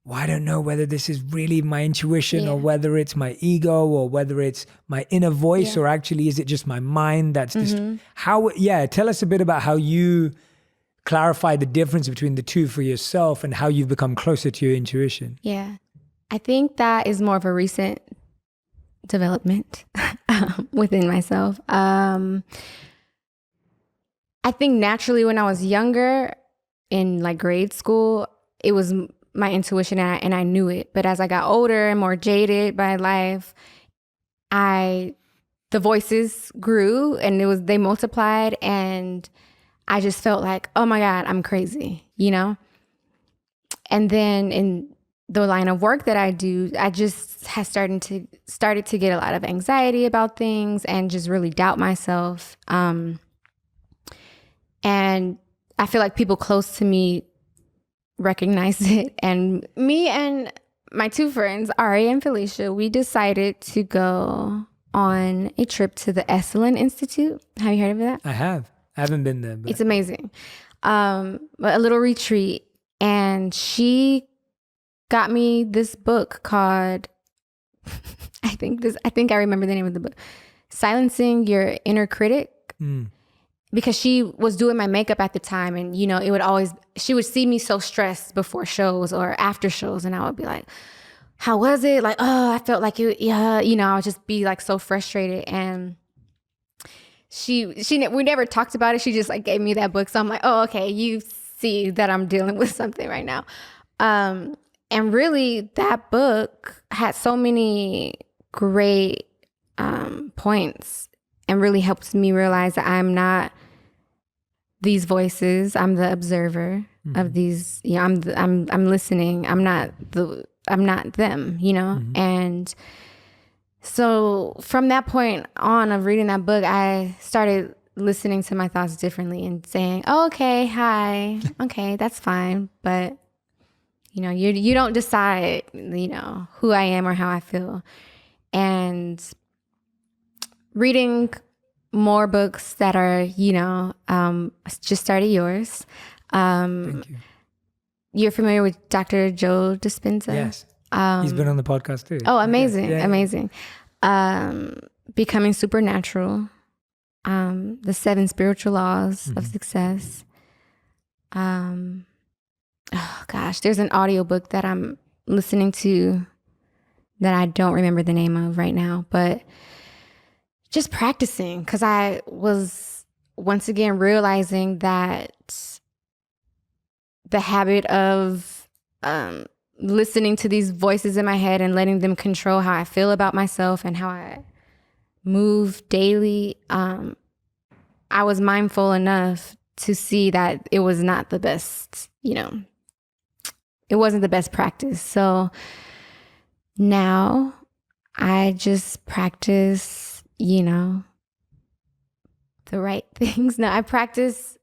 well, I don't know whether this is really my intuition or whether it's my ego or whether it's my inner voice or actually is it just my mind that's just tell us a bit about how you clarify the difference between the two for yourself and how you've become closer to your intuition. Yeah. I think that is more of a recent development within myself. I think naturally when I was younger in like grade school, it was my intuition and I knew it. But as I got older and more jaded by life, the voices grew and they multiplied, and I just felt like, oh my God, I'm crazy, And then in the line of work that I do, I just started to get a lot of anxiety about things and just really doubt myself. And I feel like people close to me recognized it. And me and my two friends, Ari and Felicia, we decided to go on a trip to the Esalen Institute. Have you heard of that? I have. I haven't been there. But it's amazing. A little retreat. And she got me this book called, I think I remember the name of the book, Silencing Your Inner Critic. Because she was doing my makeup at the time, and she would see me so stressed before shows or after shows, and I would be like, how was it? Like, oh, I felt like it, I would just be like so frustrated. And we never talked about it. She just like gave me that book. So I'm like, oh, okay, you see that I'm dealing with something right now. And really that book had so many great points and really helped me realize that I'm not these voices. I'm the observer of these, I'm listening. I'm not them, And so from that point on of reading that book, I started listening to my thoughts differently and saying, oh, okay, hi. Okay, that's fine. But you don't decide, who I am or how I feel. And reading more books that are, just started yours. Thank you. You're familiar with Dr. Joe Dispenza? Yes. He's been on the podcast too. Oh, amazing. Yeah. Amazing. Becoming Supernatural. The 7 Spiritual Laws of Success. Oh gosh, there's an audiobook that I'm listening to that I don't remember the name of right now, but just practicing, because I was once again realizing that the habit of listening to these voices in my head and letting them control how I feel about myself and how I move daily, I was mindful enough to see that it was not the best, it wasn't the best practice. So now I just practice, the right things. Now I practice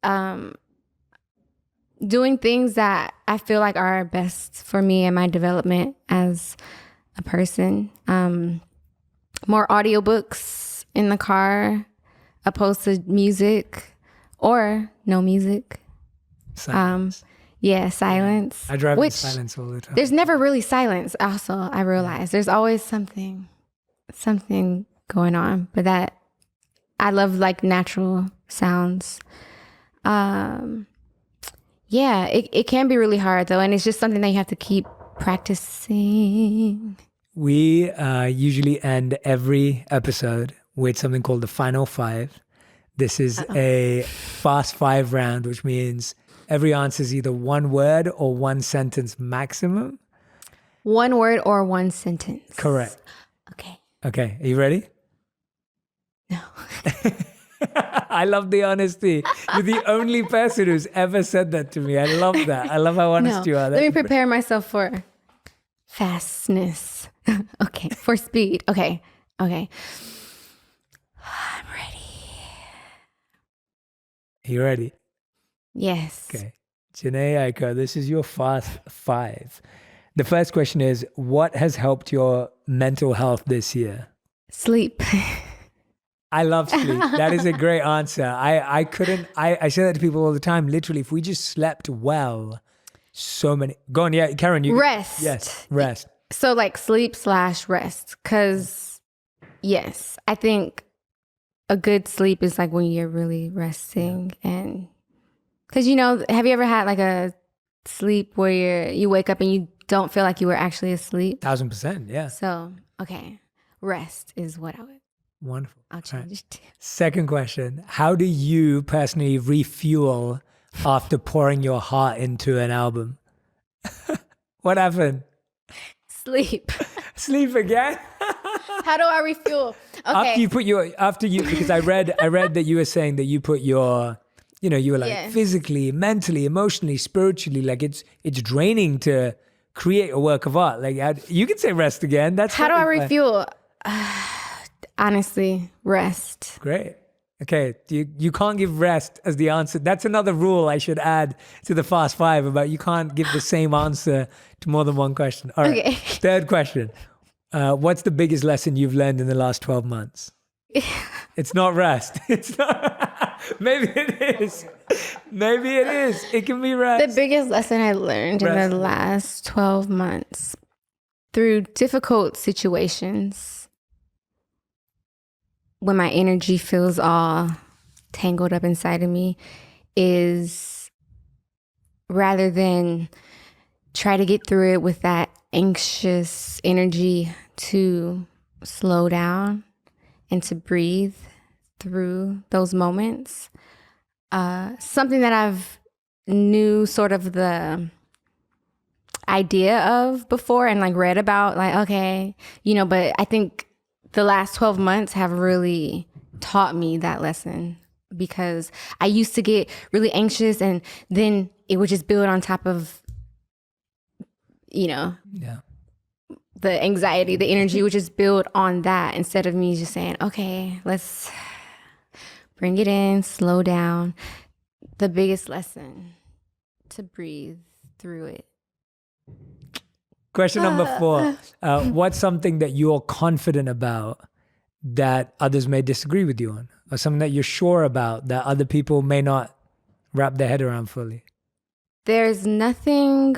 doing things that I feel like are best for me and my development as a person. More audiobooks in the car opposed to music or no music. Silence. Silence. I drive in silence all the time. There's never really silence. Also, I realize there's always something going on, but that I love like natural sounds. It can be really hard though, and it's just something that you have to keep practicing. We usually end every episode with something called the Final 5. This is a fast 5 round, which means every answer is either one word or one sentence maximum. One word or one sentence. Correct. Okay. Okay. Are you ready? No. I love the honesty. You're the only person who's ever said that to me. I love that. I love how honest you are. Let me prepare myself for fastness. Okay. For speed. Okay. I'm ready. You ready? Yes. Okay. Janae Aiko, this is your fast 5. The first question is, what has helped your mental health this year? Sleep. I love sleep. That is a great answer. I say that to people all the time. Literally, if we just slept well, go on. Yeah, Karen, you. Rest. Yes, rest. So like sleep/rest. Because yes, I think a good sleep is like when you're really resting. And because, have you ever had like a sleep where you wake up and you don't feel like you were actually asleep? 1000%, yeah. So, okay. Rest is what I would. Wonderful. I'll change it. Second question. How do you personally refuel after pouring your heart into an album? What happened? Sleep. Sleep again? How do I refuel? Okay. Because I read that you were saying that you put your, you were like physically, mentally, emotionally, spiritually, like it's draining to create a work of art. Like you can say rest again. That's how do I refuel? Honestly, rest. Great. Okay, you can't give rest as the answer. That's another rule I should add to the Fast 5 about you can't give the same answer to more than one question. All right. Okay. Third question. What's the biggest lesson you've learned in the last 12 months? It's not rest. It's not. Maybe it is. Maybe it is. It can be rest. The biggest lesson I learned in the last 12 months through difficult situations, when my energy feels all tangled up inside of me, is rather than try to get through it with that anxious energy, to slow down and to breathe through those moments. Something that I've knew sort of the idea of before and like read about, like, okay, but I think the last 12 months have really taught me that lesson, because I used to get really anxious and then it would just build on top of, the anxiety, the energy would just build on that, instead of me just saying, okay, let's bring it in, slow down. The biggest lesson, to breathe through it. Question number 4. What's something that you're confident about that others may disagree with you on? Or something that you're sure about that other people may not wrap their head around fully? There's nothing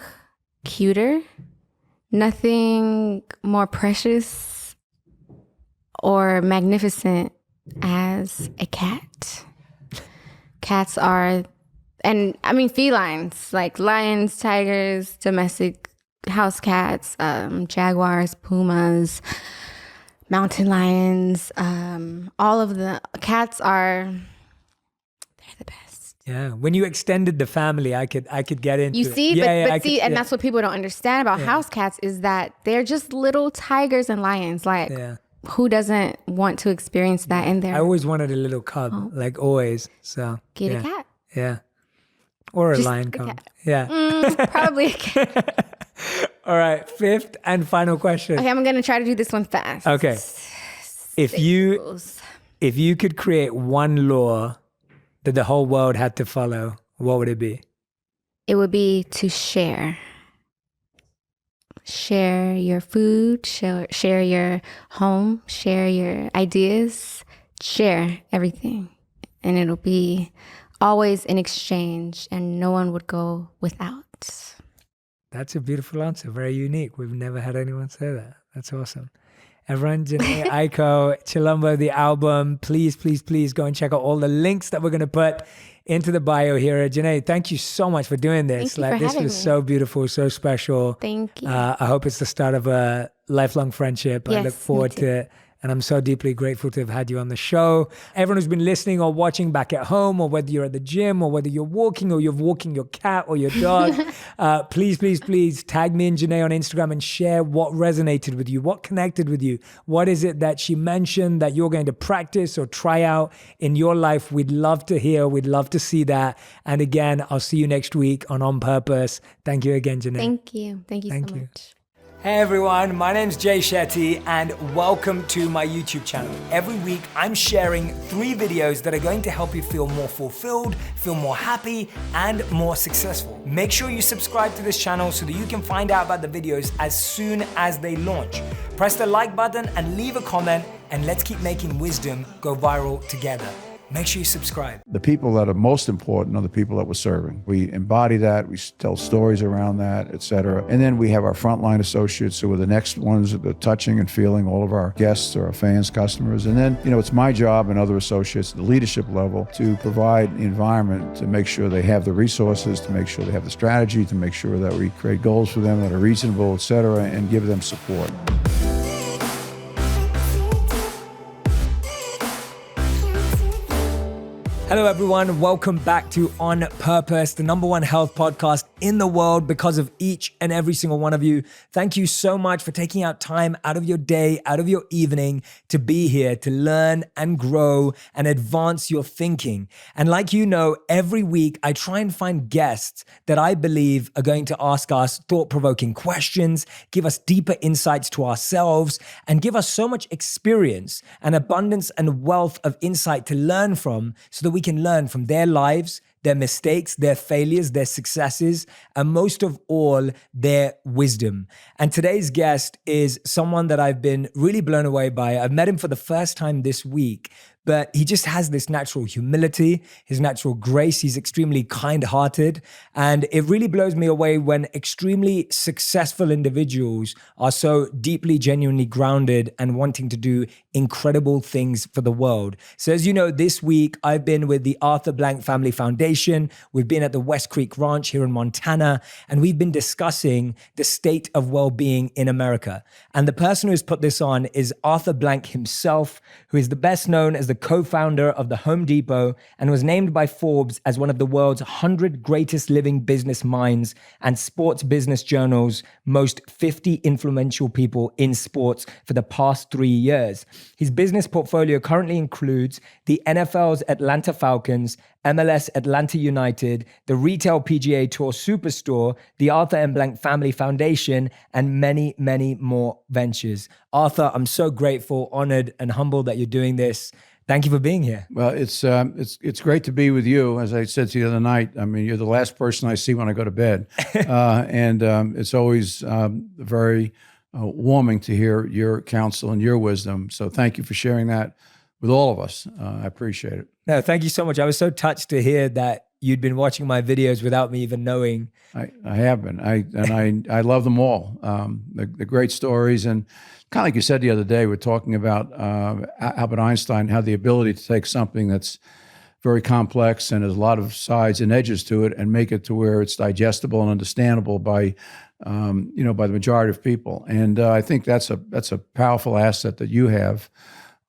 cuter, nothing more precious or magnificent as a cat. Cats are, and I mean felines, like lions, tigers, domestic house cats, jaguars, pumas, mountain lions, all of the cats they're the best. Yeah, when you extended the family, I could get into it. You see, that's what people don't understand about house cats, is that they're just little tigers and lions. Like, who doesn't want to experience that in their... I always wanted a little cub, like always. So get a cat. Yeah. Or a lion cub. Yeah. Probably a cat. All right, 5th and final question. Okay, I'm going to try to do this one fast. Okay. If you could create one law that the whole world had to follow, what would it be? It would be to share. Share your food, share your home, share your ideas, share everything. And it'll be always in exchange, and no one would go without. That's a beautiful answer. Very unique. We've never had anyone say that. That's awesome. Everyone, Janae Aiko, Chilumbo, the album. Please, please, please go and check out all the links that we're going to put into the bio here. Janae, thank you so much for doing this. This was so beautiful, so special. Thank you. I hope it's the start of a lifelong friendship. Yes, I look forward to it. And I'm so deeply grateful to have had you on the show. Everyone who's been listening or watching back at home, or whether you're at the gym, or whether you're walking, or you're walking your cat or your dog, please, please, please tag me and Janae on Instagram and share what resonated with you, what connected with you. What is it that she mentioned that you're going to practice or try out in your life? We'd love to hear. We'd love to see that. And again, I'll see you next week on Purpose. Thank you again, Janae. Thank you. Thank you so much. Hey everyone, my name's Jay Shetty and welcome to my YouTube channel. Every week I'm sharing 3 videos that are going to help you feel more fulfilled, feel more happy, and more successful. Make sure you subscribe to this channel so that you can find out about the videos as soon as they launch. Press the like button and leave a comment, and let's keep making wisdom go viral together. Make sure you subscribe. The people that are most important are the people that we're serving. We embody that, we tell stories around that, et cetera. And then we have our frontline associates who are the next ones that are touching and feeling all of our guests or our fans, customers. And then, it's my job and other associates at the leadership level to provide the environment to make sure they have the resources, to make sure they have the strategy, to make sure that we create goals for them that are reasonable, et cetera, and give them support. Hello everyone, welcome back to On Purpose, the #1 health podcast in the world because of each and every single one of you. Thank you so much for taking out time out of your day, out of your evening to be here, to learn and grow and advance your thinking. And like you know, every week I try and find guests that I believe are going to ask us thought-provoking questions, give us deeper insights to ourselves, and give us so much experience and abundance and wealth of insight to learn from so that we can learn from their lives, their mistakes, their failures, their successes, and most of all, their wisdom. And today's guest is someone that I've been really blown away by. I've met him for the first time this week, but he just has this natural humility, his natural grace. He's extremely kind-hearted. And it really blows me away when extremely successful individuals are so deeply, genuinely grounded and wanting to do incredible things for the world. So as you know, this week, I've been with the Arthur Blank Family Foundation. We've been at the West Creek Ranch here in Montana, and we've been discussing the state of well-being in America. And the person who's put this on is Arthur Blank himself, who is the best known as the co-founder of the Home Depot and was named by Forbes as one of the world's 100 greatest living business minds and Sports Business Journal's most 50 influential people in sports for the past 3 years. His business portfolio currently includes the NFL's Atlanta Falcons, MLS Atlanta United, the Retail PGA Tour Superstore, the Arthur M. Blank Family Foundation, and many, many more ventures. Arthur, I'm so grateful, honored, and humbled that you're doing this. Thank you for being here. Well, it's great to be with you. As I said to you the other night, I mean, you're the last person I see when I go to bed. And it's always very warming to hear your counsel and your wisdom. So thank you for sharing that with all of us. I appreciate it. No, thank you so much. I was so touched to hear that you'd been watching my videos without me even knowing. I have been. I love them all. The great stories, and kind of like you said the other day, we're talking about Albert Einstein, how the ability to take something that's very complex and has a lot of sides and edges to it and make it to where it's digestible and understandable by the majority of people. And I think that's a powerful asset that you have.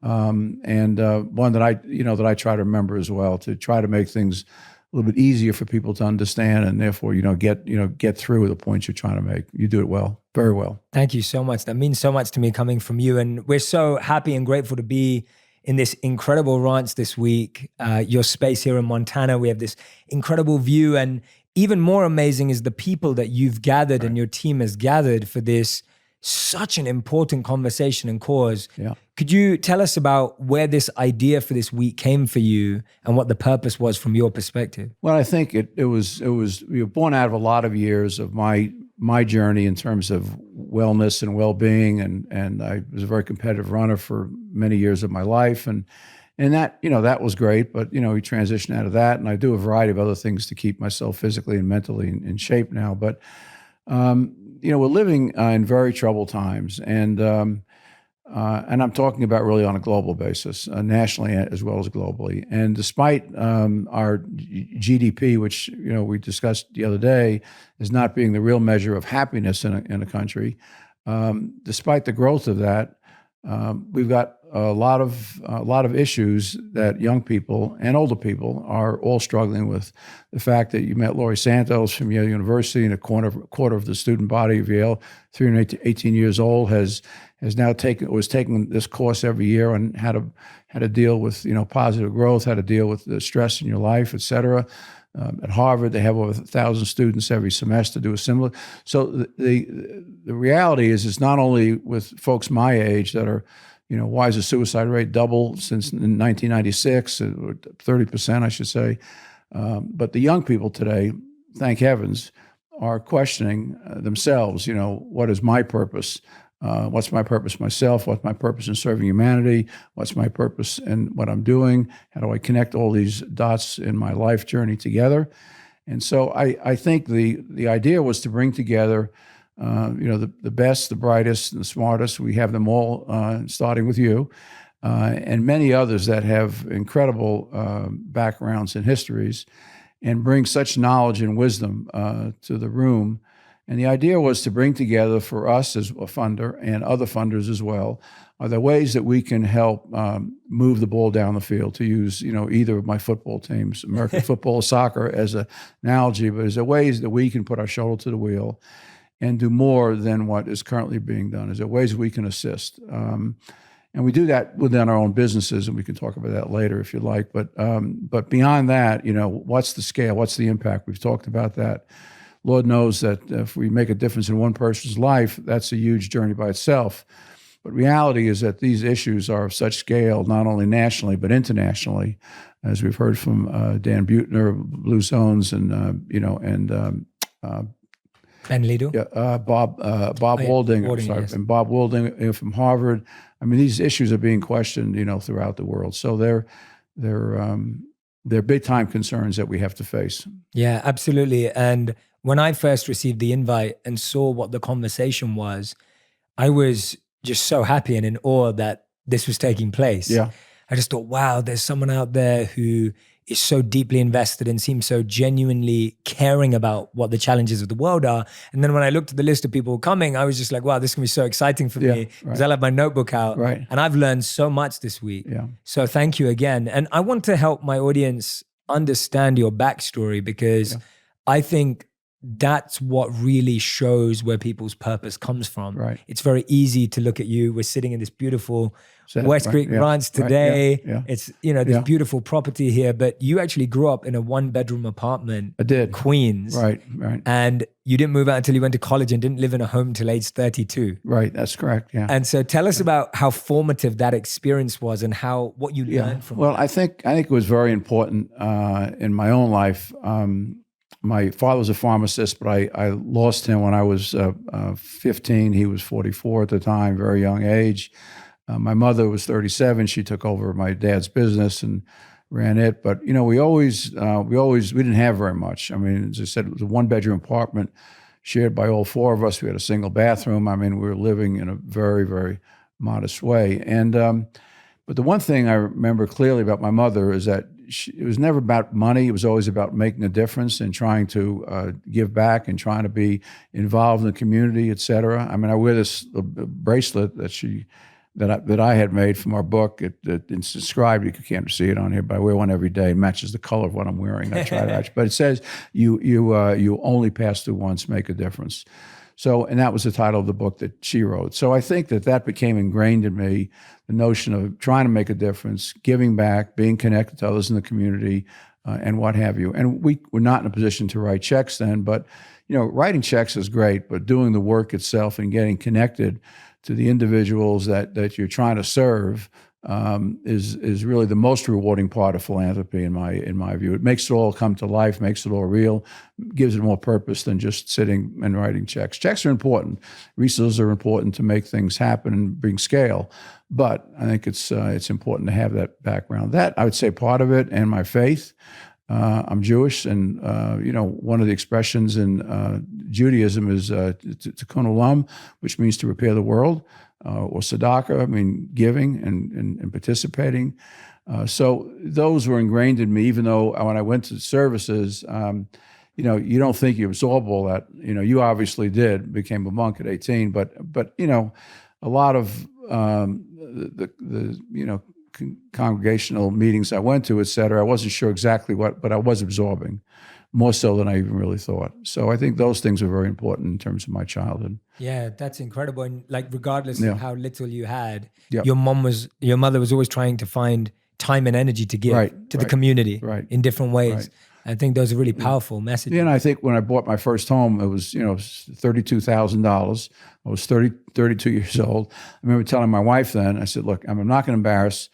And one that I try to remember as well, to try to make things a little bit easier for people to understand, and therefore, get through the points you're trying to make. You do it well, very well. Thank you so much. That means so much to me coming from you. And we're so happy and grateful to be in this incredible ranch this week, your space here in Montana. We have this incredible view, and even more amazing is the people that you've gathered and your team has gathered for this such an important conversation and cause. Yeah. Could you tell us about where this idea for this week came for you and what the purpose was from your perspective? Well, I think it was we were born out of a lot of years of my journey in terms of wellness and well-being, and I was a very competitive runner for many years of my life, and that that was great, but we transitioned out of that, and I do a variety of other things to keep myself physically and mentally in shape now, but we're living in very troubled times, and I'm talking about really on a global basis, nationally as well as globally. And despite our GDP, which we discussed the other day, as not being the real measure of happiness in a country, despite the growth of that, we've got a lot of issues that young people and older people are all struggling with. The fact that you met Laurie Santos from Yale University, and a quarter of the student body of Yale, 318 years old, was taking this course every year on how to deal with positive growth, how to deal with the stress in your life, et cetera. At Harvard, they have over 1,000 students every semester do a similar. So the reality is, it's not only with folks my age that are, why is the suicide rate double since 1996, or 30%, I should say. But the young people today, thank heavens, are questioning themselves. What is my purpose? What's my purpose myself? What's my purpose in serving humanity? What's my purpose in what I'm doing? How do I connect all these dots in my life journey together? And so I think the idea was to bring together, the best, the brightest, and the smartest. We have them all, starting with you, and many others that have incredible backgrounds and histories, and bring such knowledge and wisdom to the room. And the idea was to bring together, for us as a funder and other funders as well, are there ways that we can help move the ball down the field, to use either of my football teams, American football or soccer, as an analogy, but is there ways that we can put our shoulder to the wheel and do more than what is currently being done? Is there ways we can assist? And we do that within our own businesses, and we can talk about that later if you like. But beyond that, what's the scale? What's the impact? We've talked about that. Lord knows that if we make a difference in one person's life, that's a huge journey by itself. But reality is that these issues are of such scale, not only nationally, but internationally, as we've heard from Dan Buettner, Blue Zones, and Ben Lido? Bob Waldinger, yes. And Bob Waldinger from Harvard. I mean, these issues are being questioned, throughout the world. So they're big time concerns that we have to face. Yeah, absolutely. And when I first received the invite and saw what the conversation was, I was just so happy and in awe that this was taking place. Yeah. I just thought, wow, there's someone out there who is so deeply invested and seems so genuinely caring about what the challenges of the world are. And then when I looked at the list of people coming, I was just like, wow, this is going to be so exciting for me, because I'll have my notebook out. Right. And I've learned so much this week. Yeah. So thank you again. And I want to help my audience understand your backstory, because I think that's what really shows where people's purpose comes from. Right. It's very easy to look at you. We're sitting in this beautiful West Creek Ranch today. Yeah. It's, this beautiful property here, but you actually grew up in a 1-bedroom apartment. I did. Queens. Right. And you didn't move out until you went to college and didn't live in a home till age 32. Right, that's correct, yeah. And so tell us about how formative that experience was and what you learned from it. Well, I think it was very important in my own life. My father was a pharmacist, but I lost him when I was 15. He was 44 at the time, very young age. My mother was 37. She took over my dad's business and ran it. But, we didn't have very much. I mean, as I said, it was a 1-bedroom apartment shared by all 4 of us. We had a single bathroom. I mean, we were living in a very, very modest way. And, but the one thing I remember clearly about my mother is that it was never about money. It was always about making a difference and trying to give back and trying to be involved in the community, et cetera. I mean, I wear this bracelet that I had made from our book. It's described. You can't see it on here, but I wear one every day. It matches the color of what I'm wearing. I try to, but it says you only pass through once, make a difference. So, and that was the title of the book that she wrote. So I think that became ingrained in me, the notion of trying to make a difference, giving back, being connected to others in the community, and what have you. And we were not in a position to write checks then, but writing checks is great, but doing the work itself and getting connected to the individuals that you're trying to serve is really the most rewarding part of philanthropy in my view. It makes it all come to life, makes it all real, gives it more purpose than just sitting and writing checks. Checks are important. Resources are important to make things happen and bring scale. But I think it's important to have that background. That, I would say, part of it, and my faith. I'm Jewish, and one of the expressions in Judaism is tikkun olam, which means to repair the world, or tzedakah, I mean giving and participating. So those were ingrained in me. Even though when I went to services, you don't think you absorb all that. You obviously did. Became a monk at 18, but a lot of the congregational meetings I went to, et cetera, I wasn't sure exactly but I was absorbing more so than I even really thought. So I think those things are very important in terms of my childhood. Yeah, that's incredible. And regardless of how little you had, Yep. your mother was always trying to find time and energy to give to the community in different ways. Right. I think those are really powerful messages. And I think when I bought my first home, it was, $32,000. I was 32 years old. I remember telling my wife then, I said, look, I'm not going to embarrass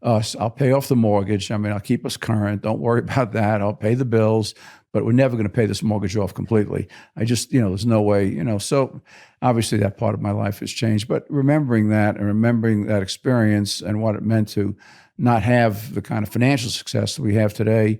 us. I'll pay off the mortgage. I mean, I'll keep us current. Don't worry about that. I'll pay the bills, but we're never going to pay this mortgage off completely. I just, there's no way, so obviously that part of my life has changed, but remembering that and remembering that experience and what it meant to not have the kind of financial success that we have today,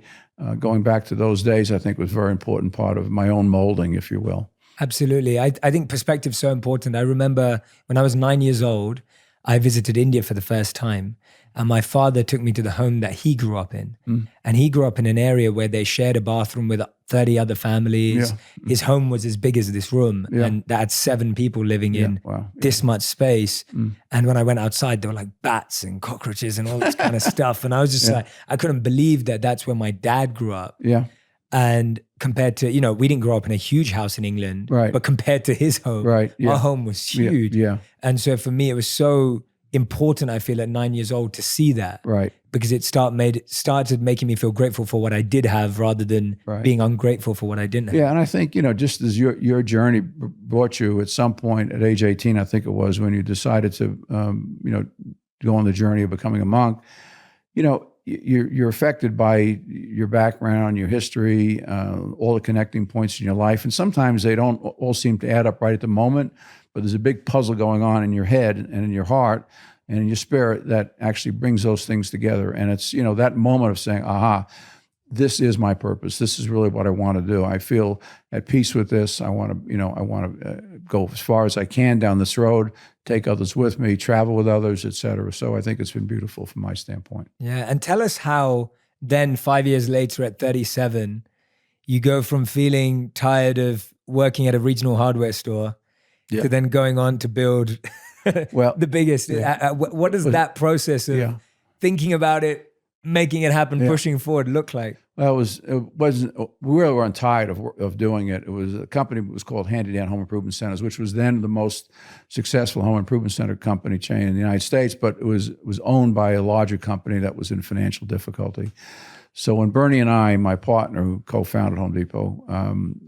going back to those days, I think was a very important part of my own molding, if you will. Absolutely. I think perspective is so important. I remember when I was 9 years old, I visited India for the first time, and my father took me to the home that he grew up in. And he grew up in an area where they shared a bathroom with 30 other families. Yeah. His home was as big as this room, and that had 7 people living in this much space. And when I went outside, there were like bats and cockroaches and all this kind of stuff. And I was just like, I couldn't believe that that's where my dad grew up. Yeah. And compared to, we didn't grow up in a huge house in England, but compared to his home, our home was huge. Yeah. And so for me, it was so important, I feel, at 9 years old to see that. Right. Because it started making me feel grateful for what I did have rather than being ungrateful for what I didn't have. Yeah, and I think, just as your journey brought you at some point at age 18, I think it was, when you decided to, go on the journey of becoming a monk, you're affected by your background, your history, all the connecting points in your life. And sometimes they don't all seem to add up right at the moment, but there's a big puzzle going on in your head and in your heart and in your spirit that actually brings those things together. And it's, that moment of saying, aha, this is my purpose. This is really what I want to do. I feel at peace with this. I want to, go as far as I can down this road, take others with me, travel with others, et cetera. So I think it's been beautiful from my standpoint. Yeah. And tell us how then 5 years later at 37, you go from feeling tired of working at a regional hardware store to then going on to build the biggest. What does that process of thinking about it, making it happen, pushing forward look like? Well, we really weren't tired of doing it. It was a company that was called Handy Dan Home Improvement Centers, which was then the most successful home improvement center company chain in the United States, but it was owned by a larger company that was in financial difficulty. So when Bernie and I, my partner who co-founded Home Depot,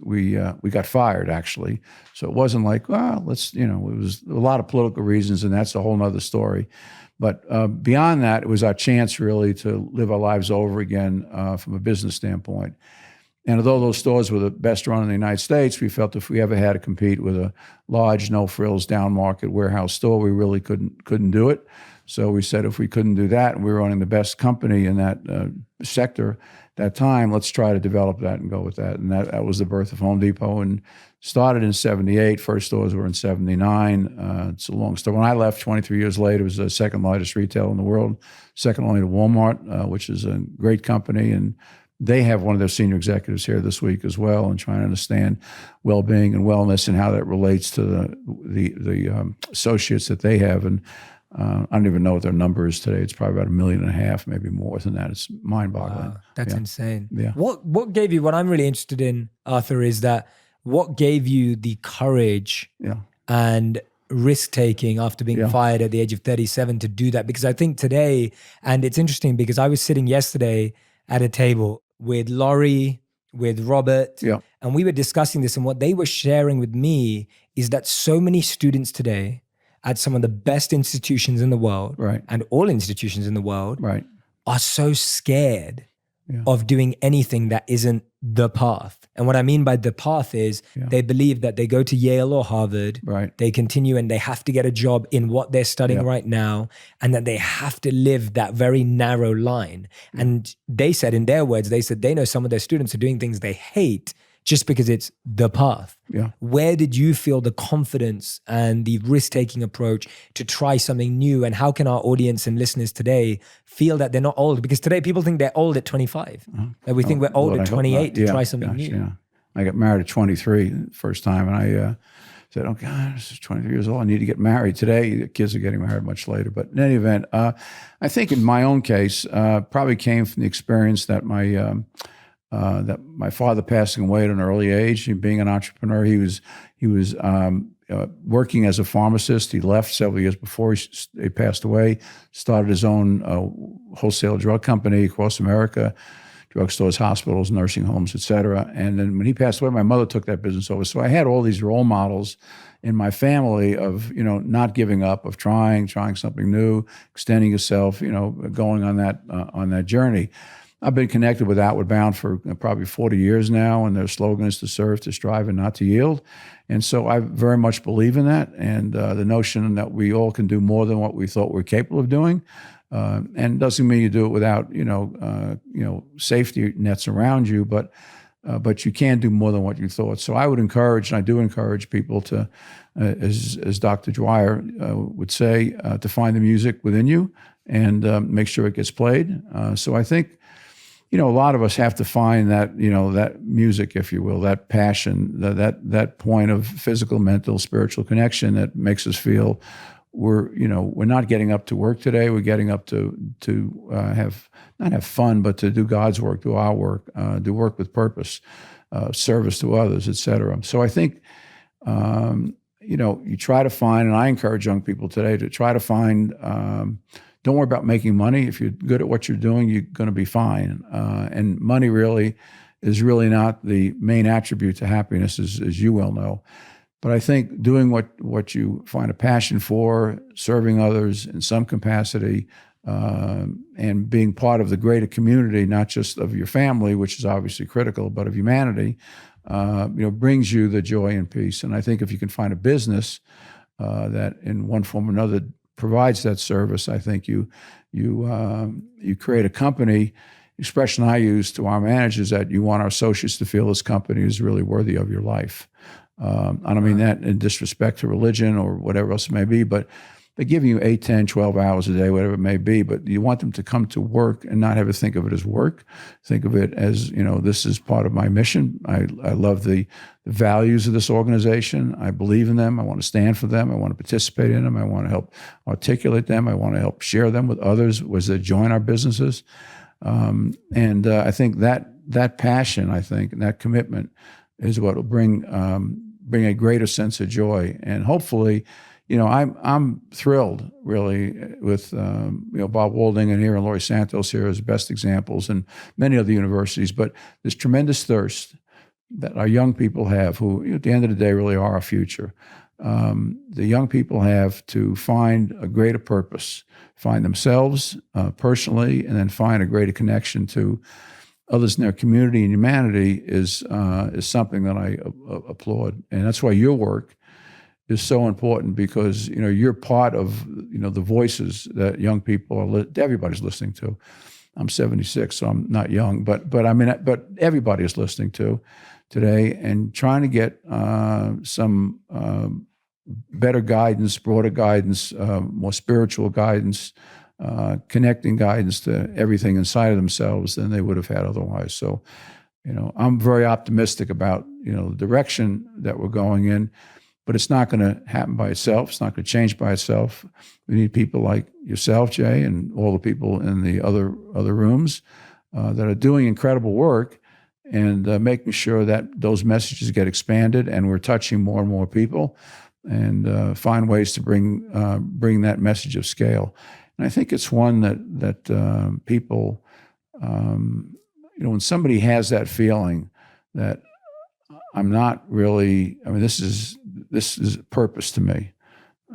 we got fired actually. So it wasn't like, it was a lot of political reasons, and that's a whole nother story. But beyond that, it was our chance really to live our lives over again from a business standpoint. And although those stores were the best run in the United States, we felt if we ever had to compete with a large, no-frills, down-market warehouse store, we really couldn't do it. So we said if we couldn't do that, and we were running the best company in that sector that time, let's try to develop that and go with that. And that was the birth of Home Depot, and started in 78. First stores were in 79. It's a long story. When I left 23 years later, it was the second largest retailer in the world, second only to Walmart, which is a great company. And they have one of their senior executives here this week as well, and trying to understand well-being and wellness and how that relates to the associates that they have. And I don't even know what their number is today. It's probably about 1.5 million, maybe more than that. It's mind-boggling. Wow, that's insane. Yeah. What gave you, what I'm really interested in, Arthur, is that what gave you the courage and risk-taking after being fired at the age of 37 to do that? Because I think today, and it's interesting because I was sitting yesterday at a table with Laurie, with Robert, and we were discussing this, and what they were sharing with me is that so many students today at some of the best institutions in the world, and all institutions in the world, are so scared of doing anything that isn't the path. And what I mean by the path is they believe that they go to Yale or Harvard, they continue and they have to get a job in what they're studying right now, and that they have to live that very narrow line. And they said, in their words, they know some of their students are doing things they hate just because it's the path. Where did you feel the confidence and the risk-taking approach to try something new? And how can our audience and listeners today feel that they're not old? Because today people think they're old at 25. And we think we're old at 28 to try something new. I got married at 23 first time, and I said, oh God, this is 23 years old. I need to get married. Today, the kids are getting married much later. But in any event, I think in my own case, probably came from the experience that my father passing away at an early age, being an entrepreneur. He was working as a pharmacist. He left several years before he passed away, started his own wholesale drug company across America, drugstores, hospitals, nursing homes, et cetera. And then when he passed away, my mother took that business over. So I had all these role models in my family of, not giving up, of trying something new, extending yourself, going on that journey. I've been connected with Outward Bound for probably 40 years now, and their slogan is to serve, to strive, and not to yield. And so I very much believe in that, and the notion that we all can do more than what we thought we were capable of doing. And it doesn't mean you do it without, safety nets around you, but you can do more than what you thought. So I would encourage, and I do encourage people to, as Dr. Dwyer would say, to find the music within you and make sure it gets played. So I think, a lot of us have to find that, that music, if you will, that passion, that point of physical, mental, spiritual connection that makes us feel we're not getting up to work today. We're getting up to not have fun, but to do God's work, do our work, do work with purpose, service to others, et cetera. So I think, you try to find, and I encourage young people today to try to find, don't worry about making money. If you're good at what you're doing, you're going to be fine. And money really is really not the main attribute to happiness, as you well know. But I think doing what you find a passion for, serving others in some capacity, and being part of the greater community, not just of your family, which is obviously critical, but of humanity, brings you the joy and peace. And I think if you can find a business that in one form or another provides that service, I think you create a company. Expression I use to our managers that you want our associates to feel this company is really worthy of your life. I don't mean that in disrespect to religion or whatever else it may be, but they're giving you 8, 10, 12 hours a day, whatever it may be, but you want them to come to work and not have to think of it as work. Think of it as, this is part of my mission. I love the values of this organization. I believe in them. I want to stand for them. I want to participate in them. I want to help articulate them. I want to help share them with others as they join our businesses. And I think that passion, and that commitment is what will bring a greater sense of joy. And hopefully, I'm thrilled really with Bob Walding here and Laurie Santos here as best examples, and many other universities. But this tremendous thirst that our young people have, who at the end of the day really are our future. The young people have to find a greater purpose, find themselves personally, and then find a greater connection to others in their community and humanity is something that I applaud. And that's why your work is so important, because you're part of the voices that young people everybody's listening to. I'm 76, so I'm not young, but everybody is listening to today, and trying to get some better guidance, broader guidance, more spiritual guidance, connecting guidance to everything inside of themselves than they would have had otherwise. So, I'm very optimistic about the direction that we're going in. But it's not going to happen by itself. It's not going to change by itself. We need people like yourself, Jay, and all the people in the other rooms that are doing incredible work and making sure that those messages get expanded and we're touching more and more people, and find ways to bring that message of scale. And I think it's one that people, when somebody has that feeling that I'm not really, this is purpose to me.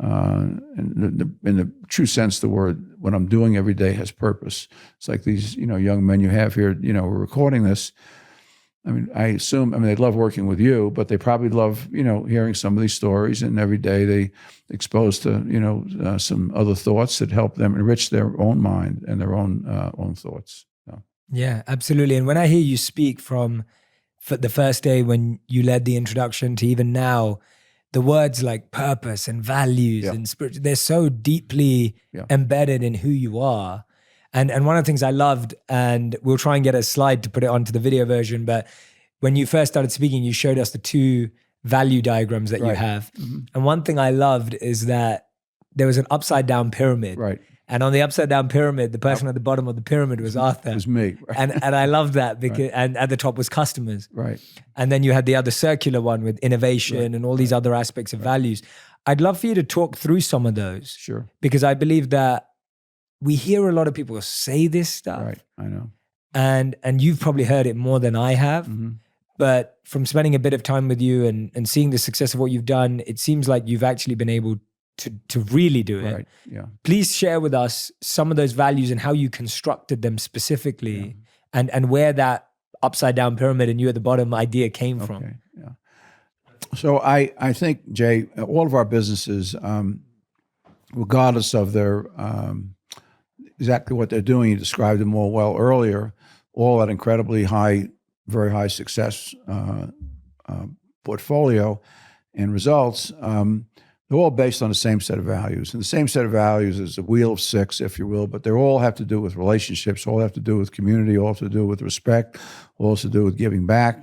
In the true sense of the word, what I'm doing every day has purpose. It's like these, young men you have here, we're recording this. I assume, they love working with you, but they probably love, hearing some of these stories, and every day they exposed to, some other thoughts that help them enrich their own mind and their own thoughts. So. Yeah, absolutely. And when I hear you speak from the first day when you led the introduction to even now, the words like purpose and values and spirit, they're so deeply embedded in who you are. And one of the things I loved, and we'll try and get a slide to put it onto the video version, but when you first started speaking, you showed us the 2 value diagrams that you have. Mm-hmm. And one thing I loved is that there was an upside down pyramid. Right. And on the upside down pyramid, the person at the bottom of the pyramid was Arthur. It was me. Right. And I love that because, and at the top was customers. Right. And then you had the other circular one with innovation and all these other aspects of values. I'd love for you to talk through some of those. Sure. Because I believe that we hear a lot of people say this stuff. Right, I know. and you've probably heard it more than I have. Mhm. But from spending a bit of time with you and seeing the success of what you've done, it seems like you've actually been able to really do it. Right. Yeah. Please share with us some of those values and how you constructed them specifically, and where that upside down pyramid and you at the bottom idea came from. Okay. Yeah. So I think, Jay, all of our businesses, regardless of their exactly what they're doing, you described them all well earlier, all at incredibly high, very high success portfolio and results. They're all based on the same set of values. And the same set of values is a wheel of six, if you will, but they all have to do with relationships, all have to do with community, all have to do with respect, all have to do with giving back.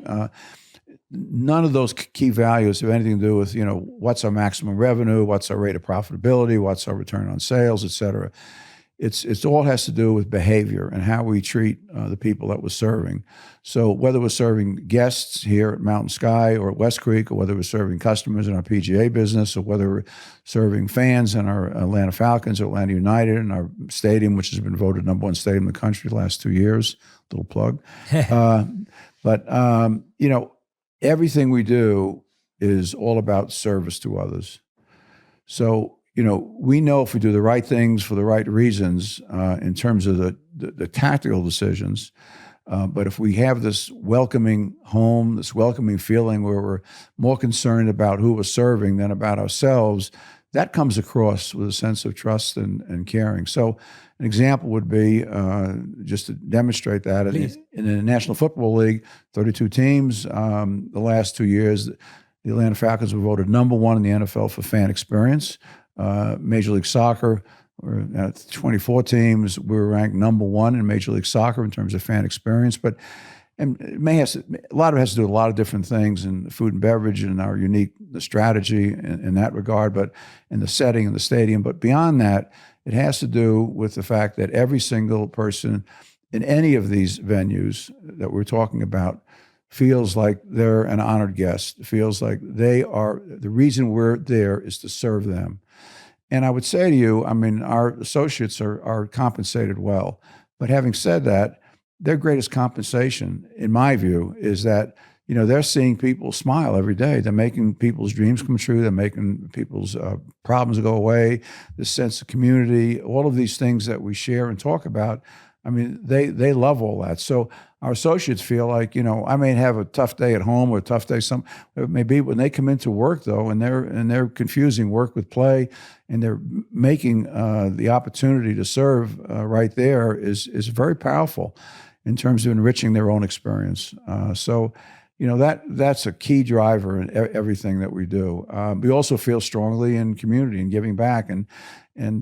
None of those key values have anything to do with, what's our maximum revenue, what's our rate of profitability, what's our return on sales, et cetera. It's all has to do with behavior and how we treat the people that we're serving. So whether we're serving guests here at Mountain Sky or at West Creek, or whether we're serving customers in our PGA business, or whether we're serving fans in our Atlanta Falcons or Atlanta United in our stadium, which has been voted #1 stadium in the country the last 2 years, little plug. But everything we do is all about service to others. So, we know if we do the right things for the right reasons in terms of the tactical decisions, but if we have this welcoming home, this welcoming feeling where we're more concerned about who we're serving than about ourselves, that comes across with a sense of trust and caring. So an example would be, just to demonstrate that, in the National Football League, 32 teams, the last 2 years, the Atlanta Falcons were voted #1 in the NFL for fan experience. Major League Soccer, we're at 24 teams. We're ranked #1 in Major League Soccer in terms of fan experience. But and a lot of it has to do with a lot of different things in food and beverage and our unique strategy in that regard, but in the setting in the stadium. But beyond that, it has to do with the fact that every single person in any of these venues that we're talking about feels like they're an honored guest, feels like they are, the reason we're there is to serve them. And I would say to you, our associates are compensated well. But having said that, their greatest compensation, in my view, is that, they're seeing people smile every day. They're making people's dreams come true. They're making people's problems go away, this sense of community, all of these things that we share and talk about. They love all that. So our associates feel like, I may have a tough day at home or a tough day, maybe when they come into work though, and they're confusing work with play, and they're making the opportunity to serve right there is very powerful in terms of enriching their own experience. So that's a key driver in everything that we do. We also feel strongly in community and giving back, and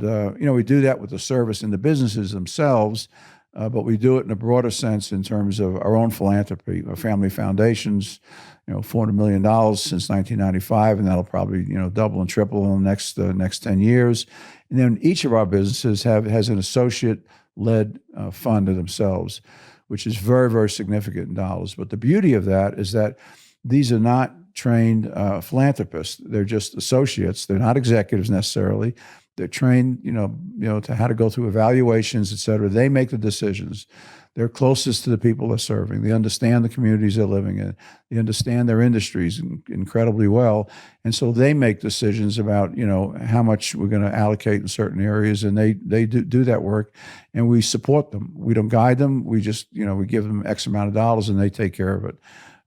we do that with the service in the businesses themselves. But we do it in a broader sense in terms of our own philanthropy, our family foundations, $400 million since 1995, and that'll probably, double and triple in the next 10 years. And then each of our businesses has an associate-led fund to themselves, which is very, very significant in dollars. But the beauty of that is that these are not trained philanthropists. They're just associates. They're not executives necessarily. They're trained, to how to go through evaluations, et cetera. They make the decisions. They're closest to the people they're serving. They understand the communities they're living in. They understand their industries incredibly well. And so they make decisions about, how much we're going to allocate in certain areas. And they do that work, and we support them. We don't guide them. We just, we give them X amount of dollars and they take care of it.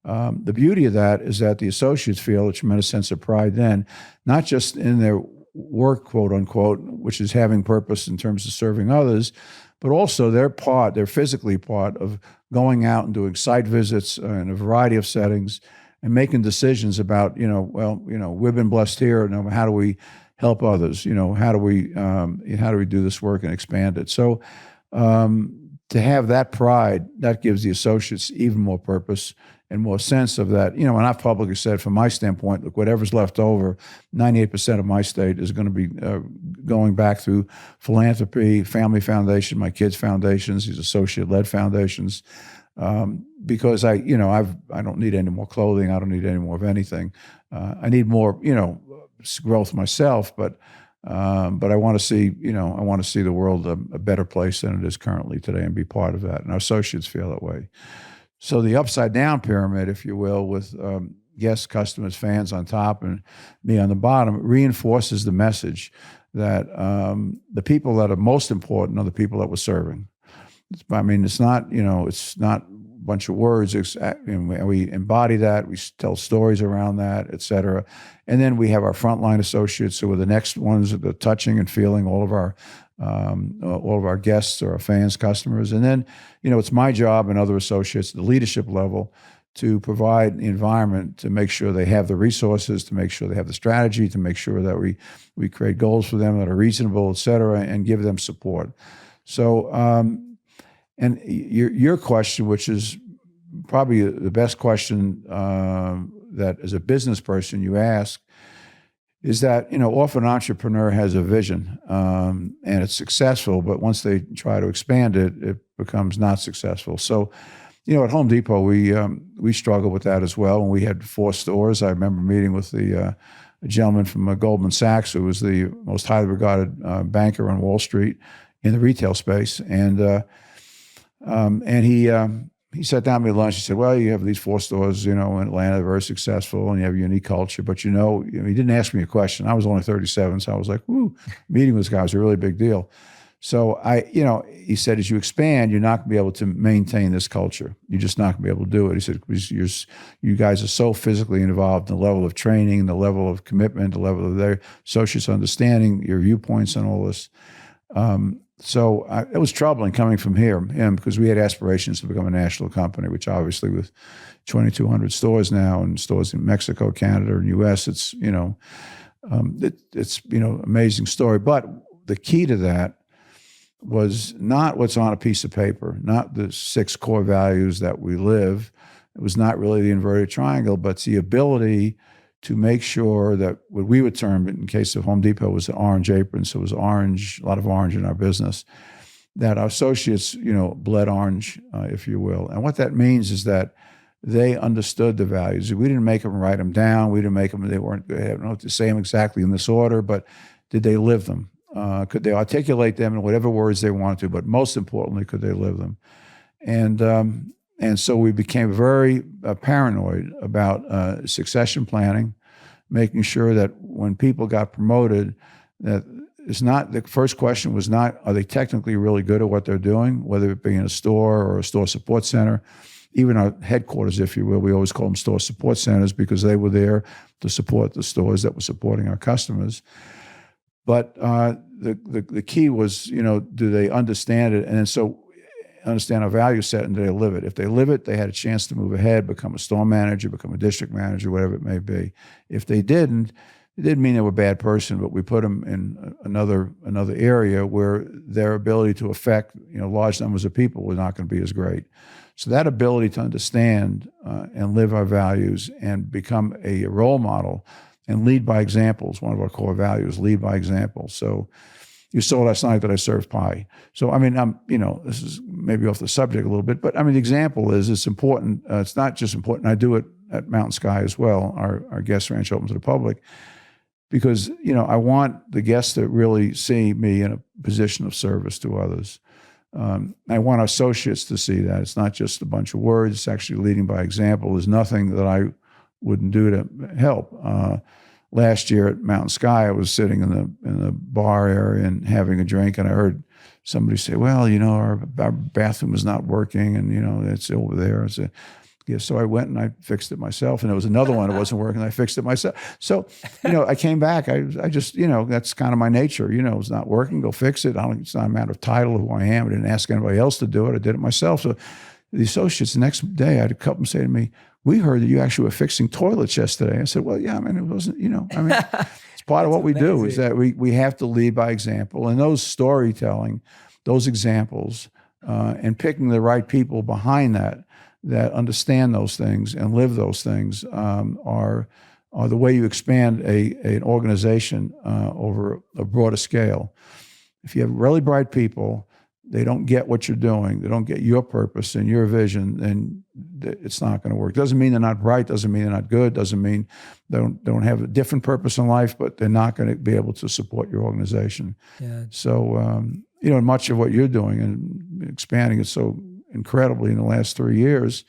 The beauty of that is that the associates feel a tremendous sense of pride then, not just in their work, quote unquote, which is having purpose in terms of serving others, but also they're physically part of going out and doing site visits in a variety of settings and making decisions about, we've been blessed here, and how do we help others? How do we do this work and expand it? So to have that pride, that gives the associates even more purpose and more sense of that. And I've publicly said, from my standpoint, look, whatever's left over, 98% of my state is going to be going back through philanthropy, family foundation, my kids' foundations, these associate-led foundations, because I don't need any more clothing. I don't need any more of anything. I need more, growth myself, but But I want to see, I want to see the world a better place than it is currently today and be part of that. And our associates feel that way. So the upside down pyramid, if you will, with guests, customers, fans on top and me on the bottom, reinforces the message that the people that are most important are the people that we're serving. It's not, it's not a bunch of words. We embody that. We tell stories around that, et cetera. And then we have our frontline associates who are the next ones that are touching and feeling all of our guests or our fans, customers. And then, it's my job and other associates at the leadership level to provide the environment to make sure they have the resources, to make sure they have the strategy, to make sure that we create goals for them that are reasonable, et cetera, and give them support. So, and your question, which is probably the best question that as a business person you ask, is that, often an entrepreneur has a vision and it's successful, but once they try to expand it, it becomes not successful. So, at Home Depot, we struggled with that as well. And we had 4 stores. I remember meeting with a gentleman from Goldman Sachs, who was the most highly regarded banker on Wall Street in the retail space. And he sat down with me at lunch. He said, well, you have these 4 stores, in Atlanta, they're very successful, and you have a unique culture. But, he didn't ask me a question. I was only 37, so I was like, woo, meeting with this guy was a really big deal. So he said, as you expand, you're not going to be able to maintain this culture. You're just not going to be able to do it. He said, because you guys are so physically involved in the level of training, the level of commitment, the level of their associates understanding your viewpoints and all this. So it was troubling coming from him, because we had aspirations to become a national company, which obviously with 2,200 stores now and stores in Mexico, Canada, and U.S., it's amazing story. But the key to that was not what's on a piece of paper, not the 6 core values that we live. It was not really the inverted triangle, but it's the ability to make sure that what we would term, in case of Home Depot, was an orange apron, so it was orange, a lot of orange in our business, that our associates, bled orange, if you will. And what that means is that they understood the values. We didn't make them write them down. We didn't make them, they didn't know to say them exactly in this order, but did they live them? Could they articulate them in whatever words they wanted to, but most importantly, could they live them? And so we became very paranoid about succession planning, making sure that when people got promoted, that it's not, the first question was not, are they technically really good at what they're doing, whether it be in a store or a store support center. Even our headquarters, if you will, we always call them store support centers because they were there to support the stores that were supporting our customers. But the key was, do they understand it? And so understand our value set and do they live it? If they live it, they had a chance to move ahead, become a store manager, become a district manager, whatever it may be. If they didn't, it didn't mean they were a bad person, but we put them in another area where their ability to affect large numbers of people was not going to be as great. So that ability to understand and live our values and become a role model and lead by example is one of our core values, lead by example. So you saw last night that I served pie. So, this is maybe off the subject a little bit, but the example is it's important. It's not just important. I do it at Mountain Sky as well. Our guest ranch open to the public because, I want the guests to really see me in a position of service to others. I want our associates to see that. It's not just a bunch of words. It's actually leading by example. There's nothing that I wouldn't do to help. Last year at Mountain Sky, I was sitting in the bar area and having a drink, and I heard somebody say, "Well, our bathroom is not working, and it's over there." I said, "Yeah." So I went and I fixed it myself, and there was another one that wasn't working. I fixed it myself. So, I came back. I just, that's kind of my nature. It's not working. Go fix it. It's not a matter of title of who I am. I didn't ask anybody else to do it. I did it myself. So the associates the next day, I had a couple say to me, "We heard that you actually were fixing toilets yesterday." I said, "Well, yeah, it wasn't, it's part of what we do is that we have to lead by example. And those storytelling, those examples, and picking the right people behind that understand those things and live those things are the way you expand an organization over a broader scale. If you have really bright people they don't get what you're doing, they don't get your purpose and your vision, then it's not going to work. Doesn't mean they're not bright, doesn't mean they're not good, doesn't mean they don't have a different purpose in life, but they're not going to be able to support your organization. Yeah. So, much of what you're doing and expanding it so incredibly in the last 3 years,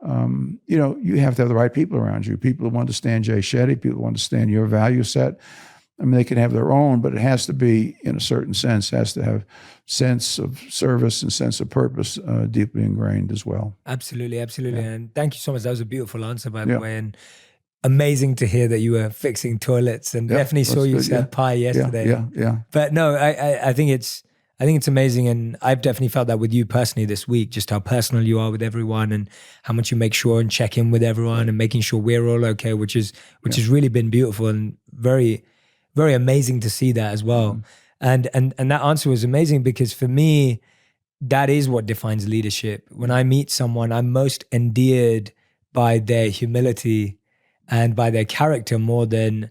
you have to have the right people around you, people who understand Jay Shetty, people who understand your value set. I mean, they can have their own, but it has to be, in a certain sense, has to have sense of service and sense of purpose deeply ingrained as well. Absolutely. Yeah. And thank you so much. That was a beautiful answer, by the Yeah. way. And amazing to hear that you were fixing toilets, and definitely saw you set pie yesterday. Yeah. But no, I think it's amazing, and I've definitely felt that with you personally this week, just how personal you are with everyone and how much you make sure and check in with everyone and making sure we're all okay, which has really been beautiful and very, very amazing to see that as well. Mm-hmm. And that answer was amazing, because for me, that is what defines leadership. When I meet someone, I'm most endeared by their humility and by their character more than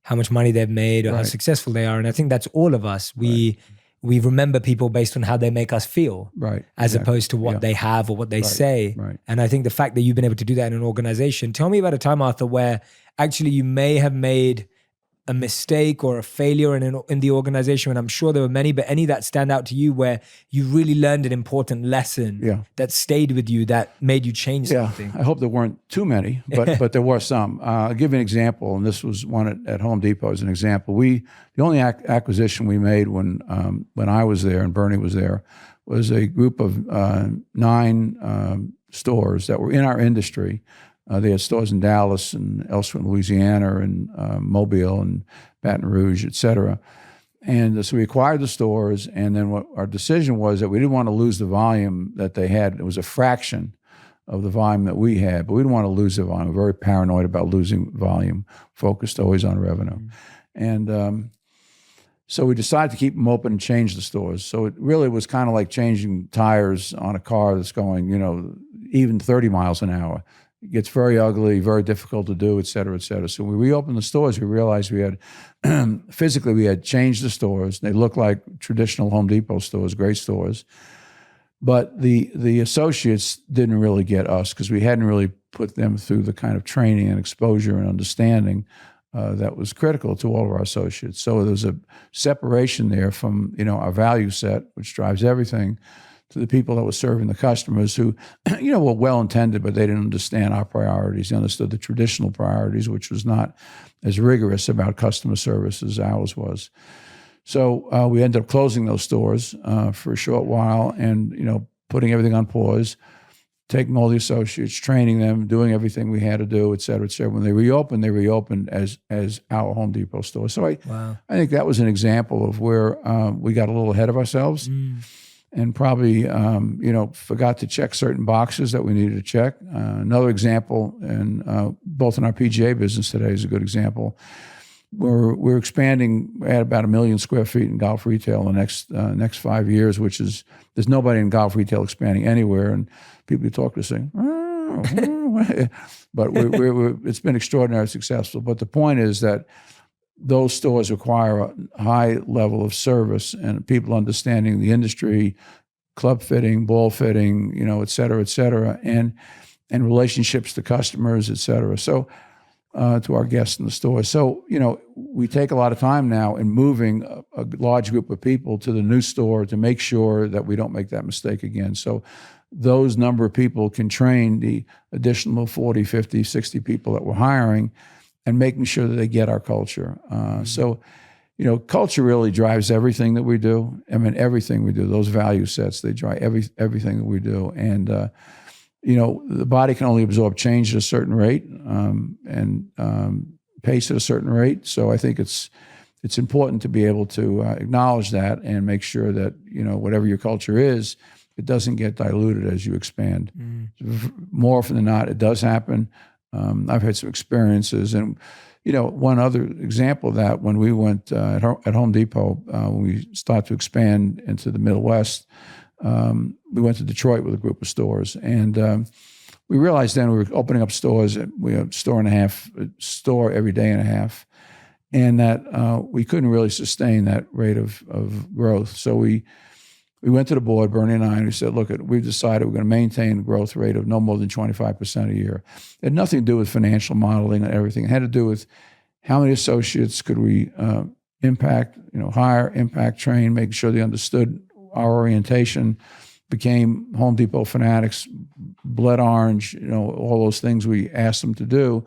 how much money they've made or how successful they are. And I think that's all of us. We remember people based on how they make us feel, as opposed to what they have or what they say. Right. And I think the fact that you've been able to do that in an organization. Tell me about a time, Arthur, where actually you may have made a mistake or a failure in the organization, and I'm sure there were many, but any that stand out to you where you really learned an important lesson that stayed with you, that made you change something. I hope there weren't too many, but there were some. I'll give you an example, and this was one at Home Depot as an example. The only acquisition we made when I was there and Bernie was there was a group of 9 stores that were in our industry. They had stores in Dallas and elsewhere in Louisiana and Mobile and Baton Rouge, et cetera. And so we acquired the stores, and then what our decision was that we didn't want to lose the volume that they had. It was a fraction of the volume that we had, but we didn't want to lose the volume. We're very paranoid about losing volume, focused always on revenue. And so we decided to keep them open and change the stores. So it really was kind of like changing tires on a car that's going, even 30 miles an hour. It gets very ugly, very difficult to do, et cetera, et cetera. So when we reopened the stores, we realized we had, physically, we had changed the stores. They looked like traditional Home Depot stores, great stores. But the associates didn't really get us, because we hadn't really put them through the kind of training and exposure and understanding that was critical to all of our associates. So there was a separation there from, our value set, which drives everything, to the people that were serving the customers who, were well-intended, but they didn't understand our priorities. They understood the traditional priorities, which was not as rigorous about customer service as ours was. So we ended up closing those stores for a short while and, putting everything on pause, taking all the associates, training them, doing everything we had to do, et cetera, et cetera. When they reopened as our Home Depot store. So I think that was an example of where we got a little ahead of ourselves. And probably, forgot to check certain boxes that we needed to check. Another example, and both in our PGA business today is a good example. We're expanding at about 1 million square feet in golf retail in the next 5 years, which is, there's nobody in golf retail expanding anywhere. And people you talk to say, but it's been extraordinarily successful. But the point is that those stores require a high level of service and people understanding the industry, club fitting, ball fitting, et cetera, and relationships to customers, et cetera. So to our guests in the store. So, we take a lot of time now in moving a large group of people to the new store to make sure that we don't make that mistake again. So those number of people can train the additional 40, 50, 60 people that we're hiring and making sure that they get our culture. So, culture really drives everything that we do. I mean, everything we do, those value sets, they drive everything that we do. And, the body can only absorb change at a certain rate and pace at a certain rate. So I think it's important to be able to acknowledge that and make sure that, whatever your culture is, it doesn't get diluted as you expand. More often than not, it does happen. I've had some experiences, and one other example of that, when we went at Home Depot, when we started to expand into the Middle West, we went to Detroit with a group of stores, and we realized then we were opening up stores. We had a store every day and a half, and that we couldn't really sustain that rate of growth. So we we went to the board, Bernie and I, and we said, look, we've decided we're going to maintain a growth rate of no more than 25% a year. It had nothing to do with financial modeling and everything. It had to do with how many associates could we impact, hire, impact, train, make sure they understood our orientation, became Home Depot fanatics, blood orange, all those things we asked them to do.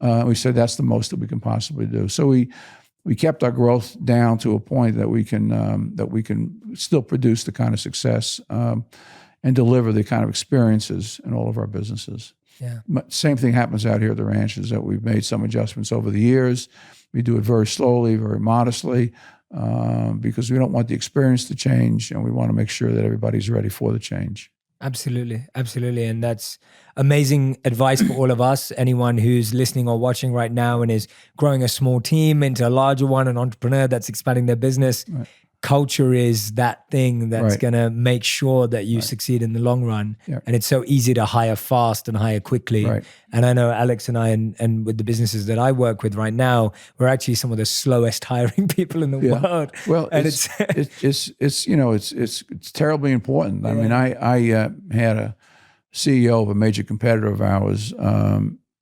We said that's the most that we can possibly do. So we kept our growth down to a point that we can still produce the kind of success and deliver the kind of experiences in all of our businesses. Yeah. Same thing happens out here at the ranch, is that we've made some adjustments over the years. We do it very slowly, very modestly, because we don't want the experience to change, and we want to make sure that everybody's ready for the change. Absolutely. Absolutely. And that's amazing advice for all of us. Anyone who's listening or watching right now and is growing a small team into a larger one, an entrepreneur that's expanding their business. Right. Culture is that thing that's going to make sure that you succeed in the long run. Yeah. And it's so easy to hire fast and hire quickly. Right. And I know Alex and I, and with the businesses that I work with right now, we're actually some of the slowest hiring people in the world. Well, and it's terribly important. I mean, I had a CEO of a major competitor of ours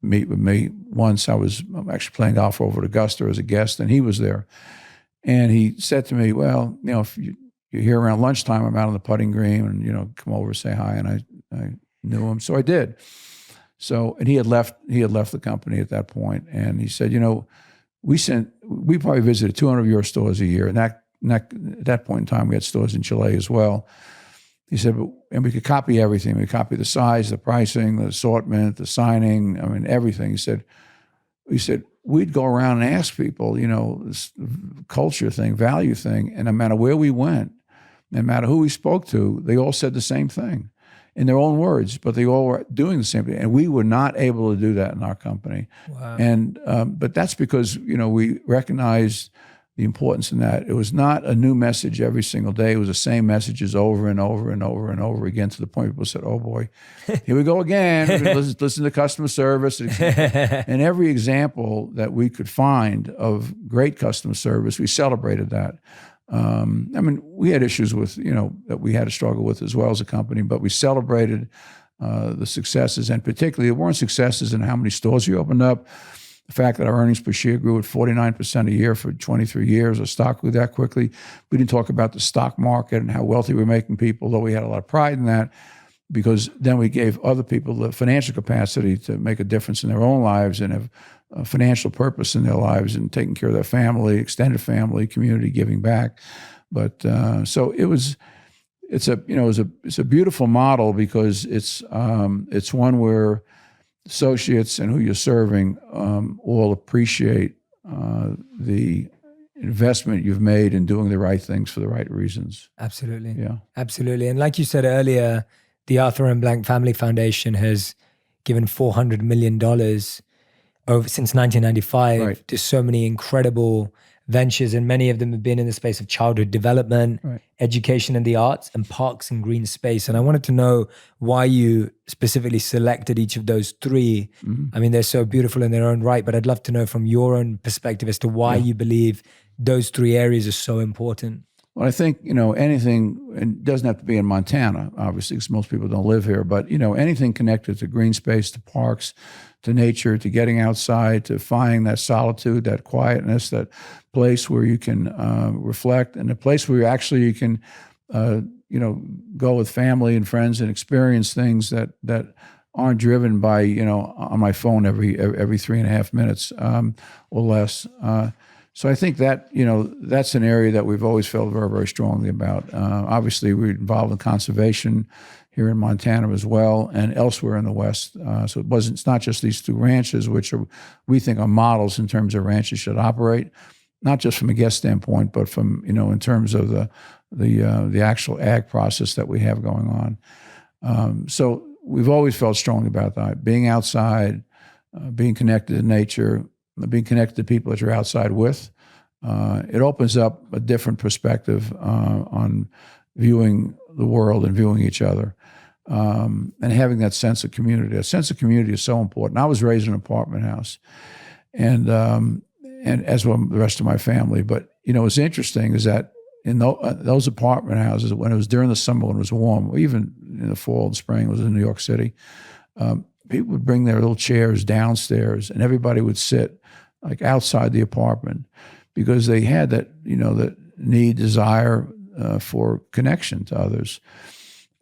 meet with me once. I was actually playing golf over at Augusta as a guest, and he was there. And he said to me, well, if you're here around lunchtime, I'm out on the putting green, and, come over and say hi. And I knew him. So I did. So, and he had left the company at that point. And he said, we probably visited 200 of your stores a year. And at that point in time, we had stores in Chile as well. He said, and we could copy everything. We could copy the size, the pricing, the assortment, the signing, everything. He said, we'd go around and ask people, this culture thing, value thing, and no matter where we went, no matter who we spoke to, they all said the same thing in their own words, but they all were doing the same thing. And we were not able to do that in our company. Wow. And but that's because, we recognized the importance in that. It was not a new message every single day. It was the same messages over and over and over and over again, to the point people said, oh boy, here we go again. Listen to customer service. And every example that we could find of great customer service, we celebrated that. We had issues with, that we had to struggle with as well as a company, but we celebrated the successes, and particularly it weren't successes in how many stores we opened up. The fact that our earnings per share grew at 49% a year for 23 years, our stock grew that quickly. We didn't talk about the stock market and how wealthy we're making people, though we had a lot of pride in that, because then we gave other people the financial capacity to make a difference in their own lives and have a financial purpose in their lives and taking care of their family, extended family, community, giving back. But so it's a beautiful model, because it's one where associates and who you're serving all appreciate the investment you've made in doing the right things for the right reasons. Absolutely. Yeah. Absolutely. And like you said earlier, the Arthur M. Blank Family Foundation has given $400 million since 1995 to so many incredible ventures, and many of them have been in the space of childhood development, education and the arts, and parks and green space. And I wanted to know why you specifically selected each of those three. Mm-hmm. They're so beautiful in their own right, but I'd love to know from your own perspective as to why you believe those three areas are so important. Well, I think, anything, and it doesn't have to be in Montana, obviously, because most people don't live here, but, anything connected to green space, to parks, to nature, to getting outside, to finding that solitude, that quietness, that place where you can reflect, and a place where you can, go with family and friends and experience things that aren't driven by, on my phone every 3.5 minutes or less. So I think that, that's an area that we've always felt very, very strongly about. Obviously, we're involved in conservation here in Montana as well, and elsewhere in the West. So it's not just these two ranches, which we think are models in terms of ranches should operate, not just from a guest standpoint, but from, in terms of the actual ag process that we have going on. So we've always felt strongly about that, being outside, being connected to nature, being connected to people that you're outside with. It opens up a different perspective on viewing the world and viewing each other, and having that sense of community. A sense of community is so important. I was raised in an apartment house, and as well the rest of my family. But what's interesting is that in those apartment houses, when it was during the summer, when it was warm, or even in the fall and spring, it was in New York City, people would bring their little chairs downstairs and everybody would sit like outside the apartment because they had that, that need, desire for connection to others.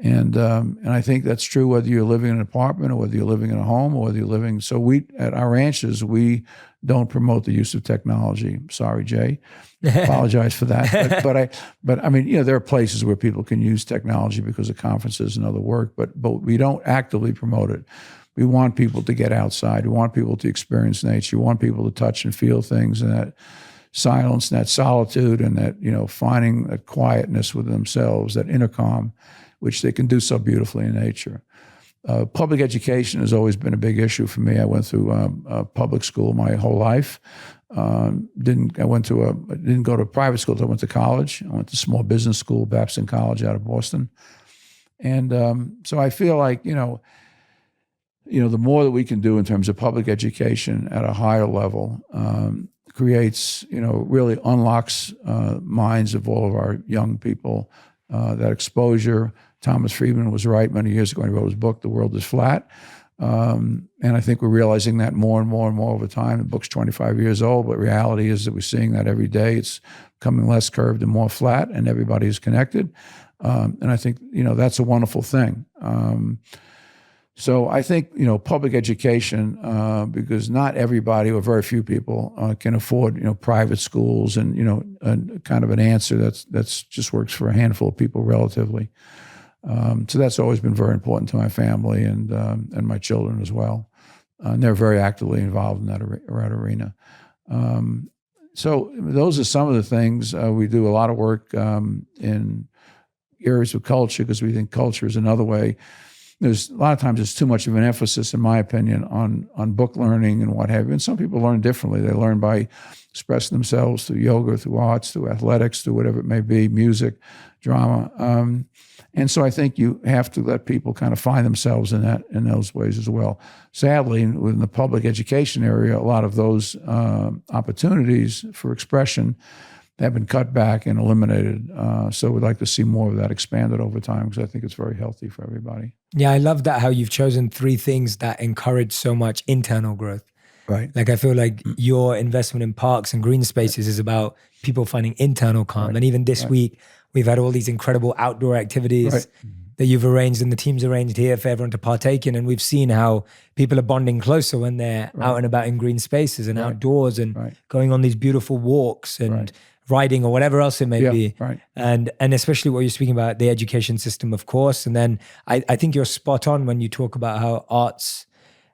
And I think that's true whether you're living in an apartment or whether you're living in a home or whether you're living. So we, at our ranches, we don't promote the use of technology. Sorry, Jay. Apologize for that. But I mean, there are places where people can use technology because of conferences and other work, but we don't actively promote it. We want people to get outside. We want people to experience nature. We want people to touch and feel things, and that silence and that solitude and that, finding that quietness within themselves, that inner calm, which they can do so beautifully in nature. Public education has always been a big issue for me. I went through public school my whole life. Didn't go to private school until I went to college. I went to small business school, Babson College out of Boston. And so I feel like, the more that we can do in terms of public education at a higher level creates, really unlocks minds of all of our young people, that exposure. Thomas Friedman was right many years ago when he wrote his book, The World is Flat. And I think we're realizing that more and more and more over time. The book's 25 years old, but reality is that we're seeing that every day. It's becoming less curved and more flat, and everybody is connected. And I think, that's a wonderful thing. So I think, public education, because not everybody or very few people can afford, private schools and, kind of an answer that's just works for a handful of people relatively. So that's always been very important to my family and my children as well. And they're very actively involved in that arena. So those are some of the things. We do a lot of work in areas of culture because we think culture is another way. There's a lot of times there's too much of an emphasis, in my opinion, on book learning and what have you. And some people learn differently. They learn by expressing themselves through yoga, through arts, through athletics, through whatever it may be, music, drama. And so I think you have to let people kind of find themselves in those ways as well. Sadly, within the public education area, a lot of those opportunities for expression have been cut back and eliminated. So we'd like to see more of that expanded over time because I think it's very healthy for everybody. Yeah, I love that how you've chosen 3 things that encourage so much internal growth. Right. Like I feel like your investment in parks and green spaces is about people finding internal calm. Right. And even this week, we've had all these incredible outdoor activities that you've arranged and the team's arranged here for everyone to partake in. And we've seen how people are bonding closer when they're out and about in green spaces and outdoors and going on these beautiful walks and riding or whatever else it may be. Right. And especially what you're speaking about, the education system, of course. And then I think you're spot on when you talk about how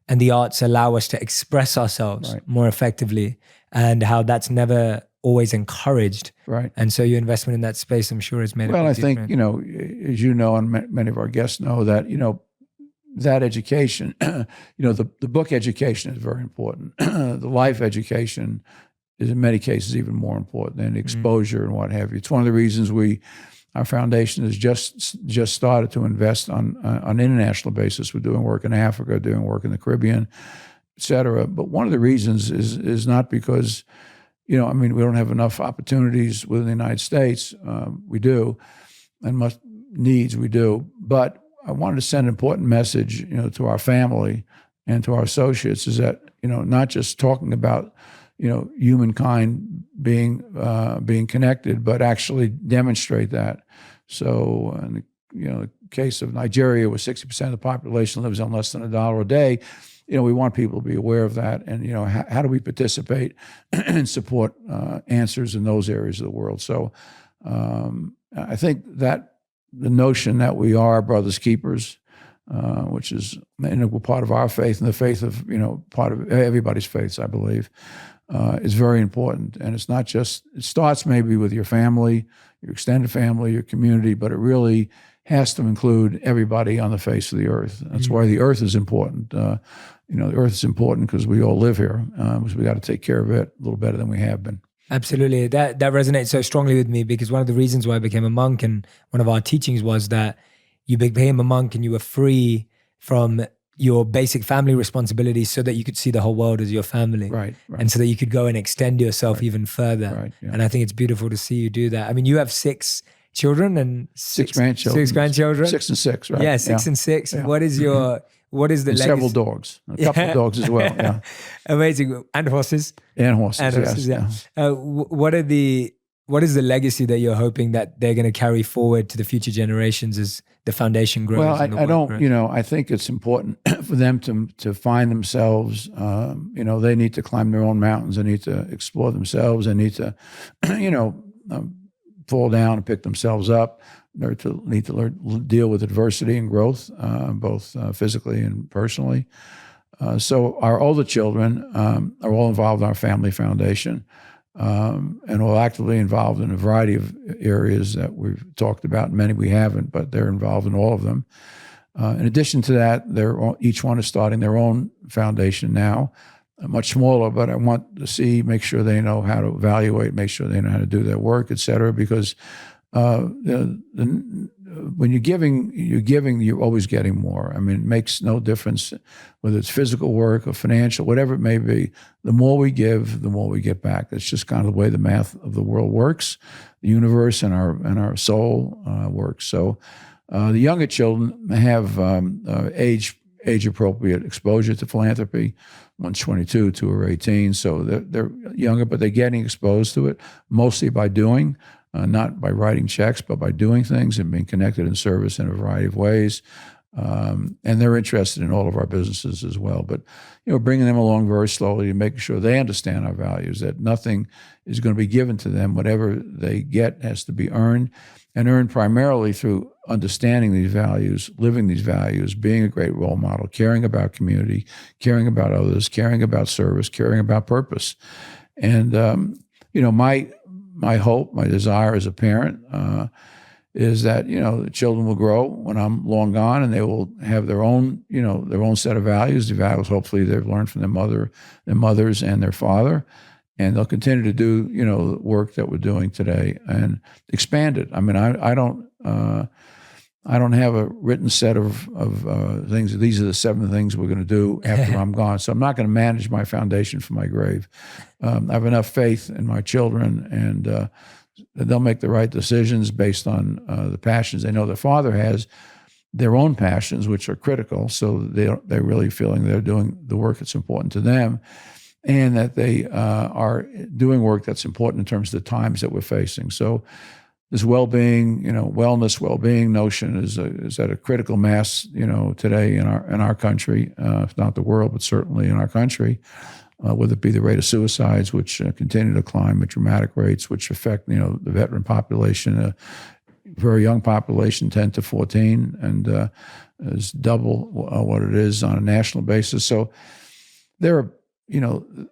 the arts allow us to express ourselves more effectively and how that's never always encouraged. Right. And so your investment in that space, I'm sure, has made well, a big difference. Think, as you know, and many of our guests know that, that education, the book education is very important. The life education is in many cases even more important than exposure and what have you. It's one of the reasons our foundation has just started to invest on an international basis. We're doing work in Africa, doing work in the Caribbean, et cetera. But one of the reasons is not because, we don't have enough opportunities within the United States. We do, and needs we do. But I wanted to send an important message, to our family and to our associates is that, not just talking about, humankind being connected, but actually demonstrate that. So, in the case of Nigeria, where 60% of the population lives on less than $1 a day, we want people to be aware of that. And, how do we participate and support answers in those areas of the world? So, I think that the notion that we are brothers keepers, which is an integral part of our faith and the faith of, part of everybody's faiths, I believe, is very important. And it's not just, it starts maybe with your family, your extended family, your community, but it really has to include everybody on the face of the earth. That's why the earth is important. The earth is important because we all live here. So we got to take care of it a little better than we have been. Absolutely. That resonates so strongly with me because one of the reasons why I became a monk and one of our teachings was that you became a monk and you were free from your basic family responsibilities so that you could see the whole world as your family. Right. And so that you could go and extend yourself even further. Right, yeah. And I think it's beautiful to see you do that. I mean, you have 6 children and six grandchildren. 6 grandchildren. 6 and 6, right? Yeah, 6 and 6. Yeah. What is the and legacy? several dogs, a couple of dogs as well. Yeah, Amazing. And horses. and horses. And horses, yes. yeah. What is the legacy that you're hoping that they're going to carry forward to the future generations as the foundation grows? Well, and the I work don't, grows? I think it's important for them to find themselves. They need to climb their own mountains. They need to explore themselves. They need to, fall down and pick themselves up. They need to learn deal with adversity and growth, both physically and personally. So our older children are all involved in our family foundation. And all actively involved in a variety of areas that we've talked about. Many we haven't, but they're involved in all of them. In addition to that, each one is starting their own foundation now, much smaller, but I want to make sure they know how to evaluate, make sure they know how to do their work, et cetera, because when you're giving, you're always getting more. I mean, it makes no difference whether it's physical work or financial, whatever it may be. The more we give, the more we get back. That's just kind of the way the math of the world works, the universe and our soul works. So the younger children have age appropriate exposure to philanthropy. One's 22, 2 are 18. So they're younger, but they're getting exposed to it mostly by doing. Not by writing checks, but by doing things and being connected in service in a variety of ways. And they're interested in all of our businesses as well. But, bringing them along very slowly and making sure they understand our values, that nothing is going to be given to them. Whatever they get has to be earned, and earned primarily through understanding these values, living these values, being a great role model, caring about community, caring about others, caring about service, caring about purpose. And, my hope, my desire as a parent is that, the children will grow when I'm long gone, and they will have their own set of values, the values hopefully they've learned from their mothers and their father, and they'll continue to do, the work that we're doing today and expand it. I mean, I don't have a written set of things. These are the 7 things we're going to do after I'm gone. So I'm not going to manage my foundation from my grave. I have enough faith in my children, and they'll make the right decisions based on the passions they know their father has, their own passions, which are critical. So they're really feeling they're doing the work that's important to them, and that they are doing work that's important in terms of the times that we're facing. So this well-being, wellness, well-being notion is at a critical mass, today in our country, if not the world, but certainly in our country. Whether it be the rate of suicides, which continue to climb at dramatic rates, which affect the veteran population, a very young population, 10 to 14, and is double what it is on a national basis. So there are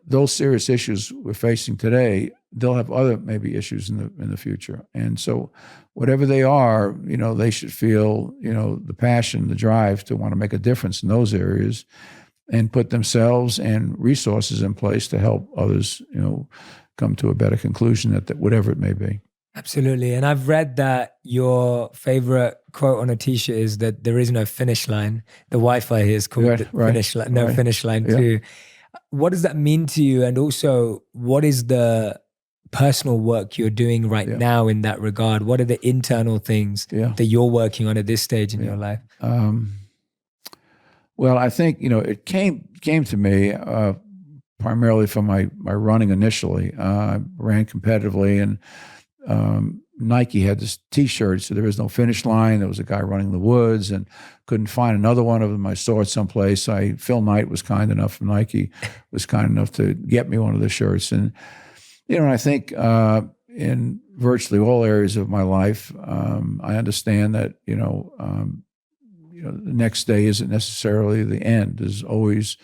those serious issues we're facing today. They'll have other maybe issues in the future, and so whatever they are, they should feel the passion, the drive to want to make a difference in those areas, and put themselves and resources in place to help others, come to a better conclusion that whatever it may be. Absolutely. And I've read that your favorite quote on a t-shirt is that there is no finish line. The Wi-Fi here is called finish line, no finish line too. What does that mean to you? And also, what is the personal work you're doing right now in that regard? What are the internal things that you're working on at this stage in your life? Well, I think, it came to me primarily from my running initially. I ran competitively, and Nike had this T-shirt, so there was no finish line. There was a guy running in the woods, and couldn't find another one of them. I saw it someplace. Phil Knight was kind enough from Nike, was kind enough to get me one of the shirts. And, I think in virtually all areas of my life, I understand that, the next day isn't necessarily the end. There's always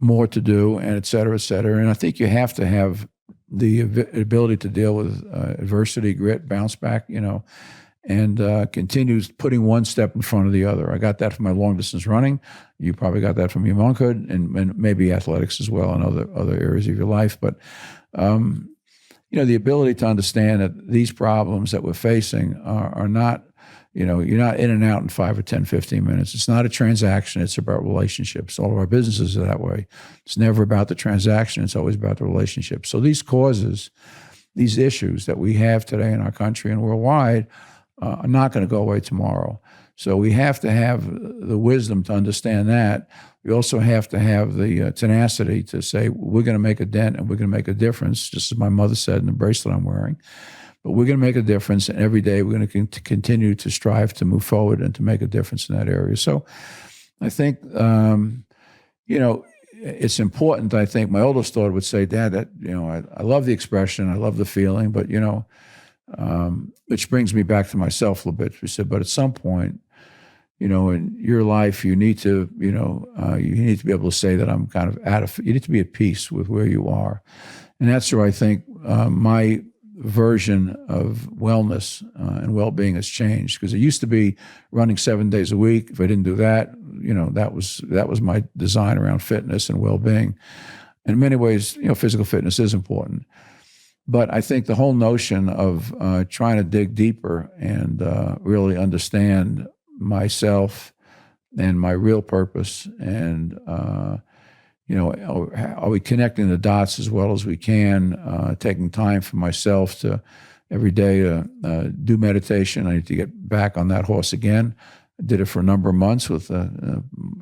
more to do, and et cetera, et cetera. And I think you have to have the ability to deal with adversity, grit, bounce back, and continue putting one step in front of the other. I got that from my long distance running. You probably got that from your monkhood, and maybe athletics as well, and other areas of your life. But the ability to understand that these problems that we're facing are not You're not in and out in 5 or 10, 15 minutes. It's not a transaction. It's about relationships. All of our businesses are that way. It's never about the transaction. It's always about the relationship. So these causes, these issues that we have today in our country and worldwide are not going to go away tomorrow. So we have to have the wisdom to understand that. We also have to have the tenacity to say, we're going to make a dent and we're going to make a difference, just as my mother said in the bracelet I'm wearing. But we're going to make a difference, and every day we're going to continue to strive to move forward and to make a difference in that area. So I think, it's important. I think my oldest daughter would say, Dad, that, I love the expression, I love the feeling, but, which brings me back to myself a little bit. She said, but at some point, in your life, you need to be able to say that I'm kind of you need to be at peace with where you are. And that's where I think my version of wellness and well-being has changed, because it used to be running 7 days a week. If I didn't do that, that was my design around fitness and well-being. In many ways, physical fitness is important. But I think the whole notion of trying to dig deeper and really understand myself and my real purpose, and are we connecting the dots as well as we can, taking time for myself to every day to do meditation. I need to get back on that horse again. I did it for a number of months with, I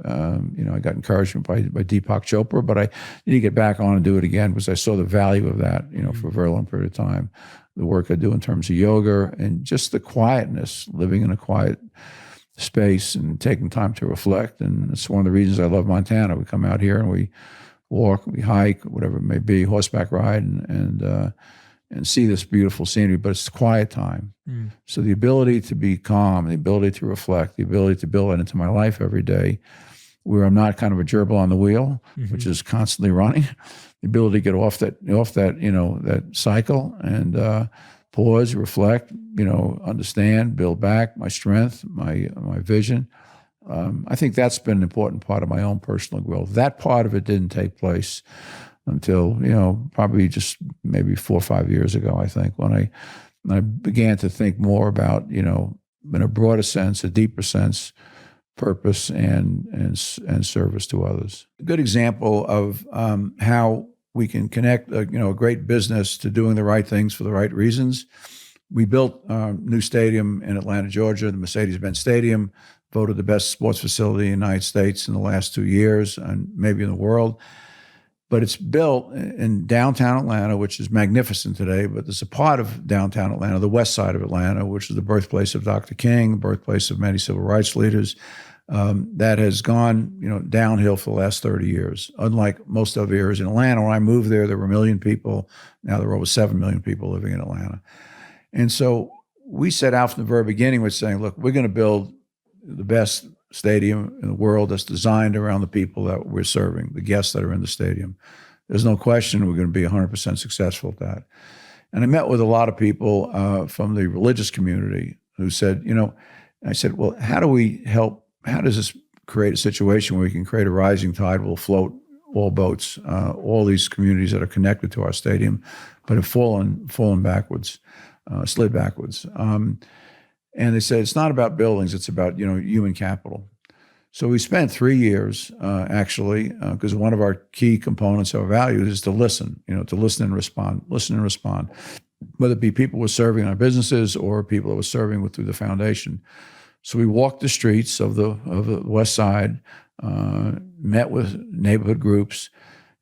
got encouragement by Deepak Chopra, but I need to get back on and do it again, because I saw the value of that, for a very long period of time. The work I do in terms of yoga and just the quietness, living in a quiet space and taking time to reflect. And it's one of the reasons I love Montana. We come out here and we walk, we hike, whatever it may be, horseback ride, and see this beautiful scenery, but it's quiet time. So the ability to be calm, the ability to reflect, the ability to build that into my life every day, where I'm not kind of a gerbil on the wheel, which is constantly running, the ability to get off that that cycle and pause, reflect, understand, build back my strength, my vision. I think that's been an important part of my own personal growth. That part of it didn't take place until, probably just maybe 4 or 5 years ago, I think, when I began to think more about, in a broader sense, a deeper sense, purpose and service to others. A good example of how we can connect a great business to doing the right things for the right reasons. We built a new stadium in Atlanta, Georgia, the Mercedes-Benz Stadium, voted the best sports facility in the United States in the last 2 years and maybe in the world. But it's built in downtown Atlanta, which is magnificent today, but there's a part of downtown Atlanta, the west side of Atlanta, which is the birthplace of Dr. King, birthplace of many civil rights leaders, that has gone downhill for the last 30 years. Unlike most other areas in Atlanta, when I moved there were 1 million people. Now there are over 7 million people living in Atlanta. And so we set out from the very beginning with saying, look, we're going to build the best stadium in the world that's designed around the people that we're serving, the guests that are in the stadium. There's no question we're going to be 100% successful at that. And I met with a lot of people from the religious community who said, I said, well, how does this create a situation where we can create a rising tide will float all boats, all these communities that are connected to our stadium, but have fallen backwards, slid backwards. And they said, it's not about buildings, it's about, human capital. So we spent 3 years, actually, because one of our key components of our values is to listen, to listen and respond, whether it be people we're serving in our businesses or people that we're serving through the foundation. So we walked the streets of the West Side, met with neighborhood groups,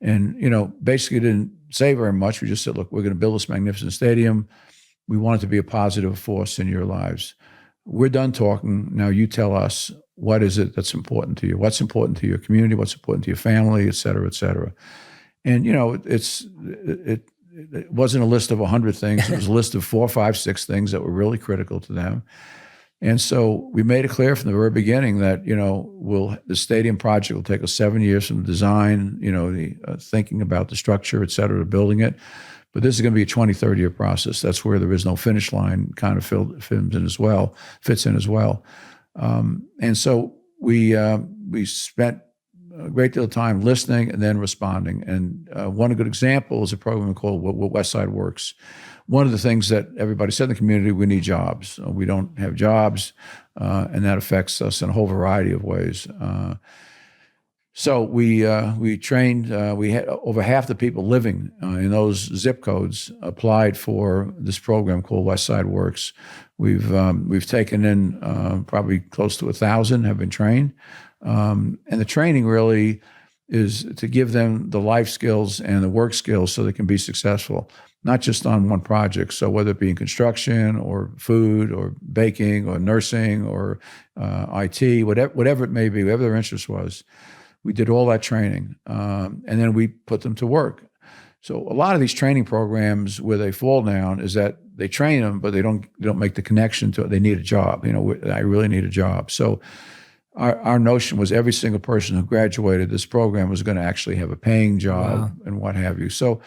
and, basically didn't say very much. We just said, look, we're going to build this magnificent stadium. We want it to be a positive force in your lives. We're done talking. Now you tell us, what is it that's important to you? What's important to your community? What's important to your family, et cetera, et cetera. And, it wasn't a list of 100 things. It was a list of 4, 5, 6 things that were really critical to them. And so we made it clear from the very beginning that, the stadium project will take us 7 years from the design, the thinking about the structure, et cetera, to building it. But this is going to be a 20, 30-year process. That's where there is no finish line kind of fits in as well. And so we spent a great deal of time listening and then responding. And one good example is a program called what West Side Works. One of the things that everybody said in the community, we need jobs. We don't have jobs, and that affects us in a whole variety of ways. So we trained. We had over half the people living in those zip codes applied for this program called West Side Works. We've taken in probably close to 1,000 have been trained, and the training really is to give them the life skills and the work skills so they can be successful, not just on one project. So whether it be in construction or food or baking or nursing or IT, whatever it may be, whatever their interest was. We did all that training, and then we put them to work. So a lot of these training programs, where they fall down, is that they train them, but they don't make the connection to it. They need a job. I really need a job. So our notion was every single person who graduated this program was going to actually have a paying job and what have you. So,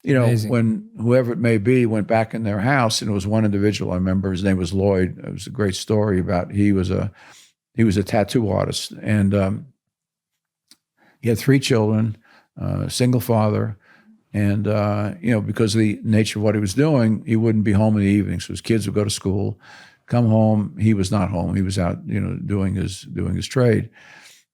Amazing. When whoever it may be went back in their house, and it was one individual I remember, his name was Lloyd. It was a great story about he was a tattoo artist, and he had 3 children, single father, and because of the nature of what he was doing, he wouldn't be home in the evening. So his kids would go to school, come home. He was not home. He was out, doing his trade,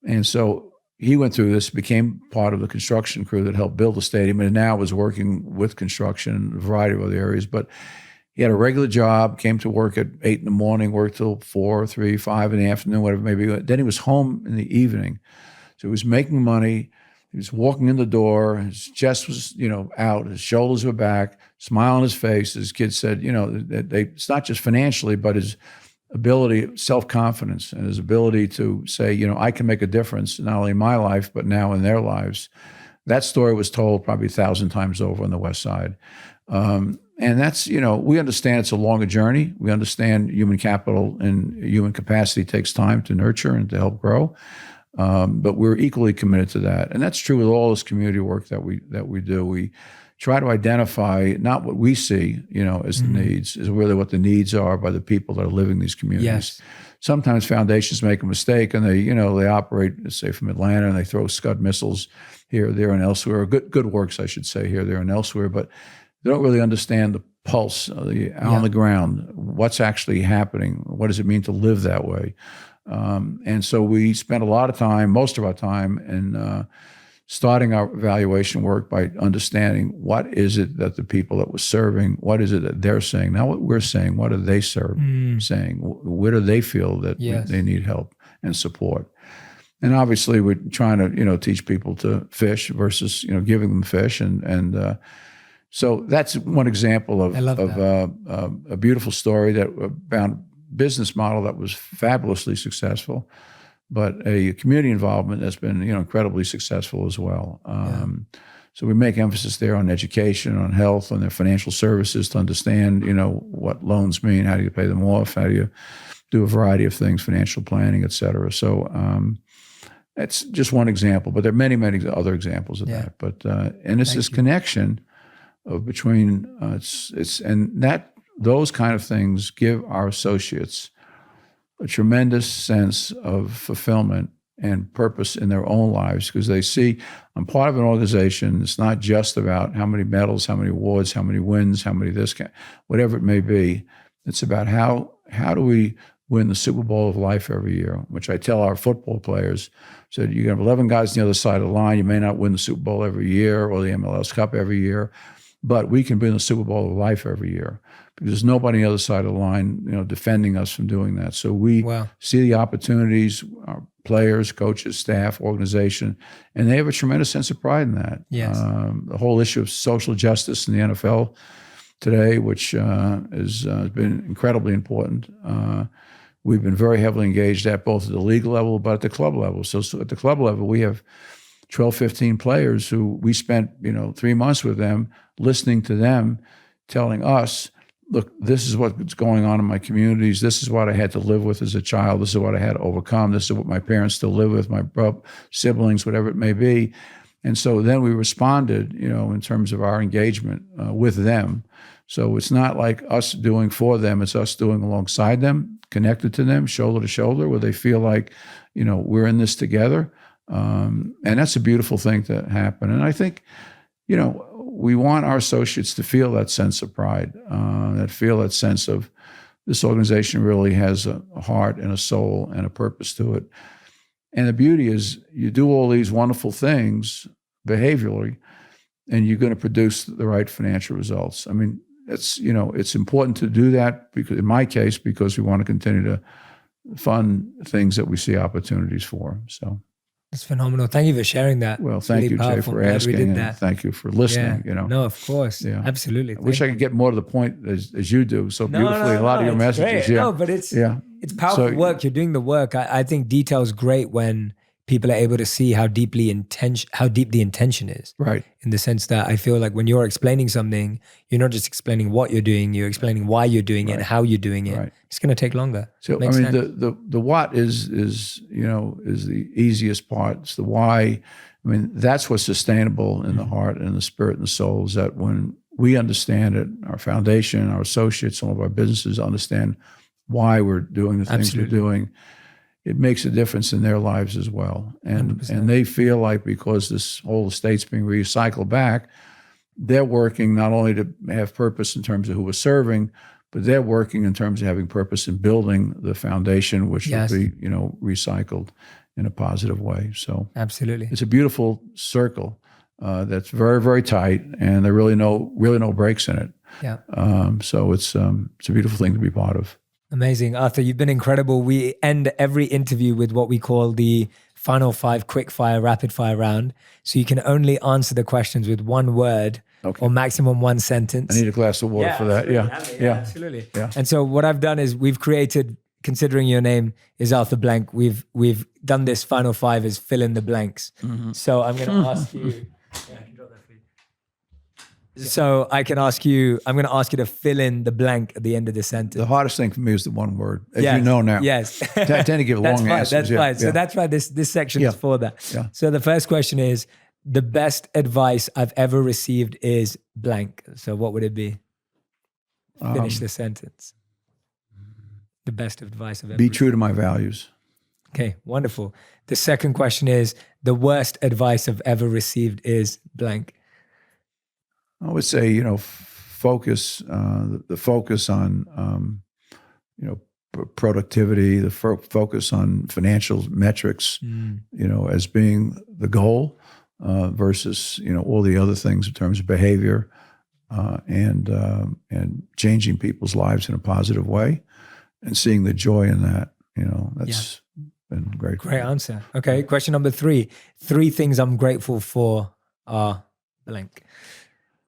and so he went through this, became part of the construction crew that helped build the stadium, and now was working with construction in a variety of other areas. But he had a regular job, came to work at 8 in the morning, worked till 4, 3, 5 in the afternoon, whatever it may be. Then he was home in the evening. So he was making money. He was walking in the door. His chest was, out. His shoulders were back. Smile on his face. His kids said, it's not just financially, but his ability, self-confidence, and his ability to say, I can make a difference not only in my life but now in their lives. That story was told probably 1,000 times over on the West Side. And that's, we understand it's a longer journey. We understand human capital and human capacity takes time to nurture and to help grow. But we're equally committed to that. And that's true with all this community work that we do. We try to identify not what we see, as the needs, is really what the needs are by the people that are living these communities. Yes. Sometimes foundations make a mistake and they operate, say, from Atlanta, and they throw Scud missiles here, there, and elsewhere, or good works, I should say, here, there, and elsewhere, but they don't really understand the pulse on the ground, what's actually happening, what does it mean to live that way. And so we spent a lot of time, most of our time, in starting our evaluation work by understanding what is it that the people that we're serving, what is it that they're saying, not what we're saying, what are they saying, where do they feel that they need help and support. And obviously we're trying to, teach people to fish versus, giving them fish. And so that's one example of a beautiful story that found business model that was fabulously successful, but a community involvement that's been incredibly successful as well. So we make emphasis there on education, on health, on their financial services to understand what loans mean, how do you pay them off, how do you do a variety of things, financial planning, et cetera. So that's just one example, but there are many, many other examples of that. But and it's this connection of between those kind of things give our associates a tremendous sense of fulfillment and purpose in their own lives, because they see I'm part of an organization. It's not just about how many medals, how many awards, how many wins, how many this, whatever it may be. It's about how do we win the Super Bowl of life every year, which I tell our football players. Said you have 11 guys on the other side of the line. You may not win the Super Bowl every year or the MLS Cup every year, but we can win the Super Bowl of life every year, because there's nobody on the other side of the line, defending us from doing that. So we see the opportunities, our players, coaches, staff, organization, and they have a tremendous sense of pride in that. Yes. The whole issue of social justice in the NFL today, which has been incredibly important. We've been very heavily engaged at both at the league level, but at the club level. So at the club level, we have 12, 15 players who we spent, 3 months with them, listening to them, telling us, look, this is what's going on in my communities. This is what I had to live with as a child. This is what I had to overcome. This is what my parents still live with, my siblings, whatever it may be. And so then we responded, in terms of our engagement with them. So it's not like us doing for them, it's us doing alongside them, connected to them, shoulder to shoulder, where they feel like, we're in this together. And that's a beautiful thing to happen. And I think, we want our associates to feel that sense of pride, feel that sense of this organization really has a heart and a soul and a purpose to it. And the beauty is you do all these wonderful things behaviorally, and you're going to produce the right financial results. I mean, it's important to do that because, in my case, because we want to continue to fund things that we see opportunities for. So it's phenomenal. Thank you for sharing that. Well, thank you, Jay, for asking, and thank you for listening. No, of course, absolutely. I wish I could get more to the point as you do so beautifully. A lot of your messages, great. No, but it's powerful work. You're doing the work. I think detail's great when people are able to see how deep the intention is. Right. In the sense that I feel like when you're explaining something, you're not just explaining what you're doing, you're explaining why you're doing it and how you're doing it. Right. It's going to take longer. So I mean, the what is the easiest part. It's the why. I mean, that's what's sustainable in the heart and the spirit and the soul, is that when we understand it, our foundation, our associates, some of our businesses understand why we're doing the things we're doing, it makes a difference in their lives as well. And 100%. And they feel like because this whole estate's being recycled back, they're working not only to have purpose in terms of who we're serving, but they're working in terms of having purpose in building the foundation, which will be, recycled in a positive way. So absolutely, it's a beautiful circle that's very, very tight, and there are really no breaks in it. Yeah. So it's a beautiful thing to be part of. Amazing. Arthur, you've been incredible. We end every interview with what we call the final 5 quick fire, rapid fire round. So you can only answer the questions with one word or maximum one sentence. I need a glass of water for that. Yeah. Absolutely. Yeah. And so what I've done is we've created, considering your name is Arthur Blank, we've done this final 5 as fill in the blanks. Mm-hmm. So I'm going to ask you. I can drop that for you. So I'm going to ask you to fill in the blank at the end of the sentence. The hardest thing for me is the one word, as you know now. Yes. I tend to give long answers. That's fine. So that's why this section is for that. Yeah. So the first question is, the best advice I've ever received is blank. So what would it be? Finish the sentence. The best advice I've ever received. Be true to my values. Okay, wonderful. The second question is, the worst advice I've ever received is blank. I would say, focus, the focus on, productivity, the focus on financial metrics, as being the goal versus, all the other things in terms of behavior and changing people's lives in a positive way and seeing the joy in that, that's been great. Great answer. Okay, question number 3. 3 things I'm grateful for are blank.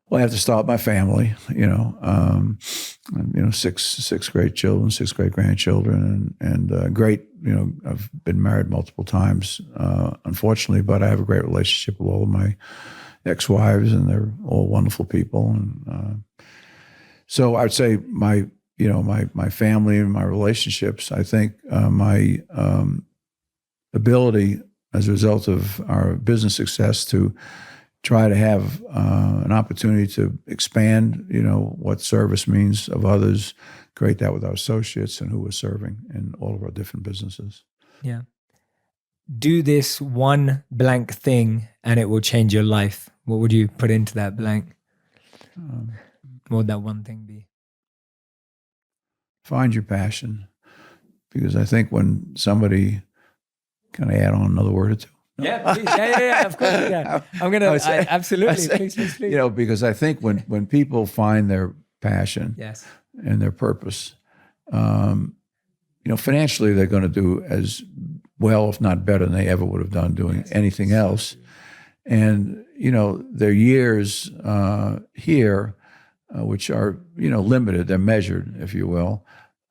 Well, I have to start with my family, 6 great children, 6 great grandchildren, and great, I've been married multiple times, unfortunately, but I have a great relationship with all of my ex-wives, and they're all wonderful people. And so I'd say my family and my relationships, I think my ability as a result of our business success to try to have an opportunity to expand, what service means of others, create that with our associates and who we're serving in all of our different businesses. Yeah. Do this one blank thing and it will change your life. What would you put into that blank? What would that one thing be? Find your passion. Because I think when somebody, can I add on another word or two? Yeah, please. Yeah, of course. Yeah. I'm going to, absolutely. Please. Because I think when people find their passion and their purpose, financially they're going to do as well, if not better than they ever would have done doing anything else. And, their years here, which are, limited, they're measured, if you will,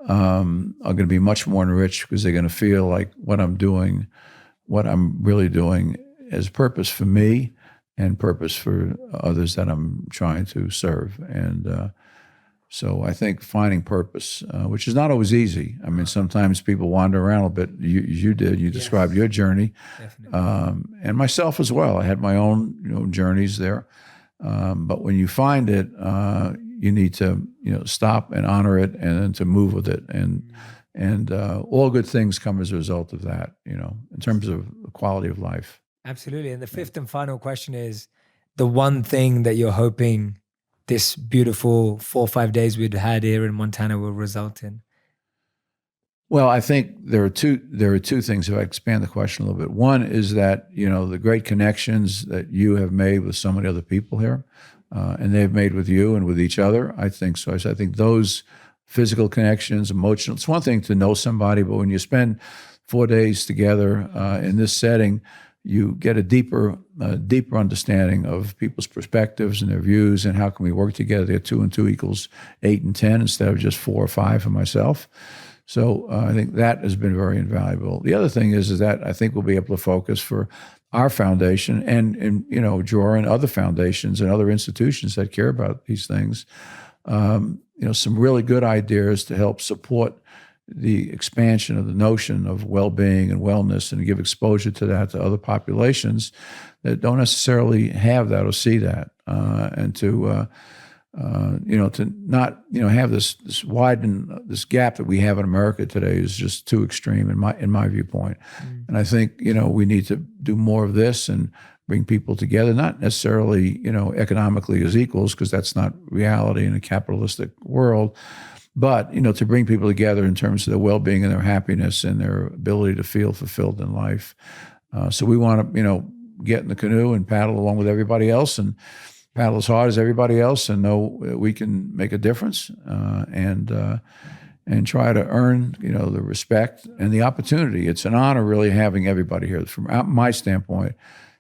are going to be much more enriched because they're going to feel like what I'm doing, what I'm really doing is purpose for me and purpose for others that I'm trying to serve. And so I think finding purpose, which is not always easy. I mean, sometimes people wander around a bit. You did. You described your journey. And myself as well. I had my own journeys there. But when you find it, you need to stop and honor it and then to move with it. And And all good things come as a result of that, in terms of the quality of life. Absolutely. And the fifth and final question is the one thing that you're hoping this beautiful 4 or 5 days we'd had here in Montana will result in. Well, I think there are two things, if I expand the question a little bit. One is that, the great connections that you have made with so many other people here, and they've made with you and with each other. I think so. I think those physical connections, emotional, it's one thing to know somebody, but when you spend 4 days together in this setting, you get a deeper understanding of people's perspectives and their views, and how can we work together. There, 2 and 2 equals 8 and 10 instead of just 4 or 5 for myself. So I think that has been very invaluable. The other thing is that I think we'll be able to focus for our foundation and draw in other foundations and other institutions that care about these things. Some really good ideas to help support the expansion of the notion of well-being and wellness, and give exposure to that to other populations that don't necessarily have that or see that, and to not have this widen this gap that we have in America today is just too extreme in my viewpoint. And I think we need to do more of this and bring people together, not necessarily economically as equals, because that's not reality in a capitalistic world. But, to bring people together in terms of their well-being and their happiness and their ability to feel fulfilled in life. So we want to, get in the canoe and paddle along with everybody else, and paddle as hard as everybody else, and know we can make a difference, and try to earn, the respect and the opportunity. It's an honor really having everybody here. From my standpoint,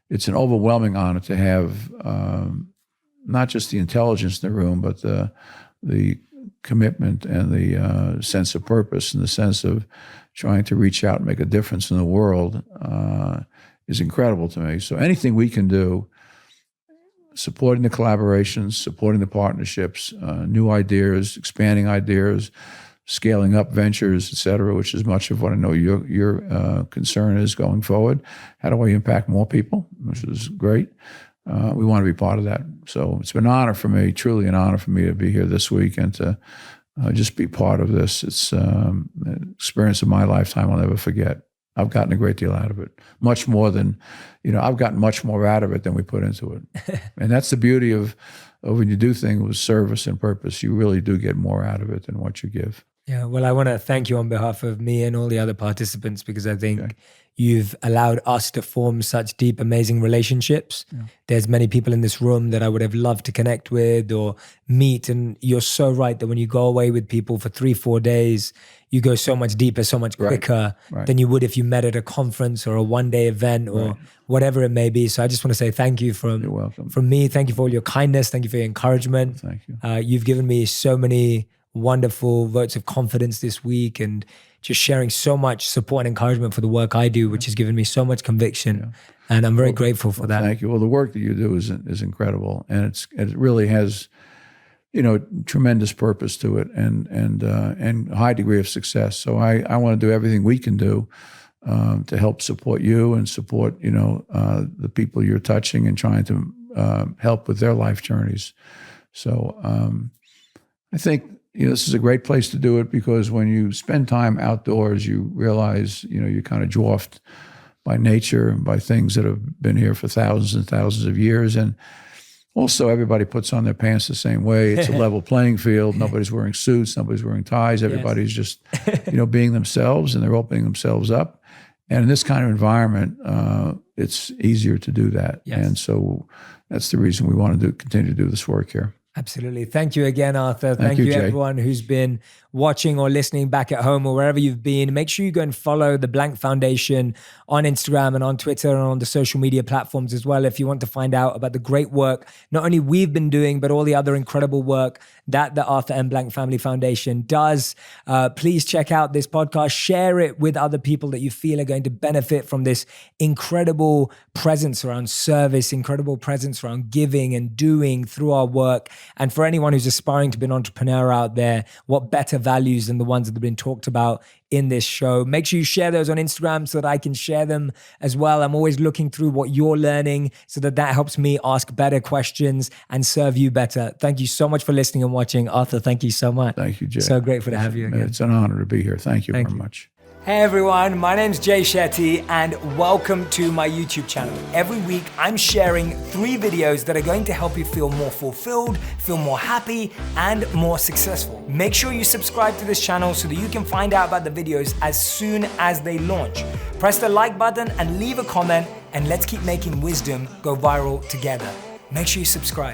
it's an overwhelming honor to have not just the intelligence in the room, but the commitment and the sense of purpose and the sense of trying to reach out and make a difference in the world is incredible to me. So anything we can do, supporting the collaborations, supporting the partnerships, new ideas, expanding ideas, scaling up ventures, et cetera, which is much of what I know your concern is going forward. How do I impact more people, which is great. We want to be part of that. So it's been an honor for me, truly an honor for me to be here this week and to just be part of this. It's an experience of my lifetime I'll never forget. I've gotten a great deal out of it, much more than, I've gotten much more out of it than we put into it. And that's the beauty of when you do things with service and purpose, you really do get more out of it than what you give. Yeah, well, I want to thank you on behalf of me and all the other participants, because I think you've allowed us to form such deep, amazing relationships. Yeah. There's many people in this room that I would have loved to connect with or meet. And you're so right that when you go away with people for 3-4 days, you go so much deeper, so much quicker than you would if you met at a conference or a one-day event or whatever it may be. So I just want to say thank you You're welcome. from me. Thank you for all your kindness. Thank you for your encouragement. Thank you. You've given me so many wonderful votes of confidence this week, and just sharing so much support and encouragement for the work I do, which has given me so much conviction. And I'm very grateful for that. Thank you. Well, the work that you do is incredible, and it really has, tremendous purpose to it, and a high degree of success. So I want to do everything we can do to help support you and support the people you're touching and trying to help with their life journeys. So I think this is a great place to do it, because when you spend time outdoors, you realize you're kind of dwarfed by nature and by things that have been here for thousands and thousands of years. And also, everybody puts on their pants the same way. It's a level playing field. Nobody's wearing suits. Nobody's wearing ties. Everybody's just, being themselves, and they're opening themselves up. And in this kind of environment, it's easier to do that. Yes. And so that's the reason we want to continue to do this work here. Absolutely. Thank you again, Arthur. Thank you, Jay. Everyone who's been watching or listening back at home or wherever you've been. Make sure you go and follow the Blank Foundation on Instagram and on Twitter and on the social media platforms as well, if you want to find out about the great work not only we've been doing, but all the other incredible work that the Arthur M. Blank Family Foundation does. Please check out this podcast. Share it with other people that you feel are going to benefit from this incredible presence around service, incredible presence around giving and doing through our work. And for anyone who's aspiring to be an entrepreneur out there, what better values than the ones that have been talked about in this show? Make sure you share those on Instagram so that I can share them as well. I'm always looking through what you're learning so that helps me ask better questions and serve you better. Thank you so much for listening and watching. Arthur, thank you so much. Thank you, Jay. So grateful to have you again. It's an honor to be here. Thank you very much. Hey everyone, my name's Jay Shetty and welcome to my YouTube channel. Every week I'm sharing 3 videos that are going to help you feel more fulfilled, feel more happy, and more successful. Make sure you subscribe to this channel so that you can find out about the videos as soon as they launch. Press the like button and leave a comment, and let's keep making wisdom go viral together. Make sure you subscribe.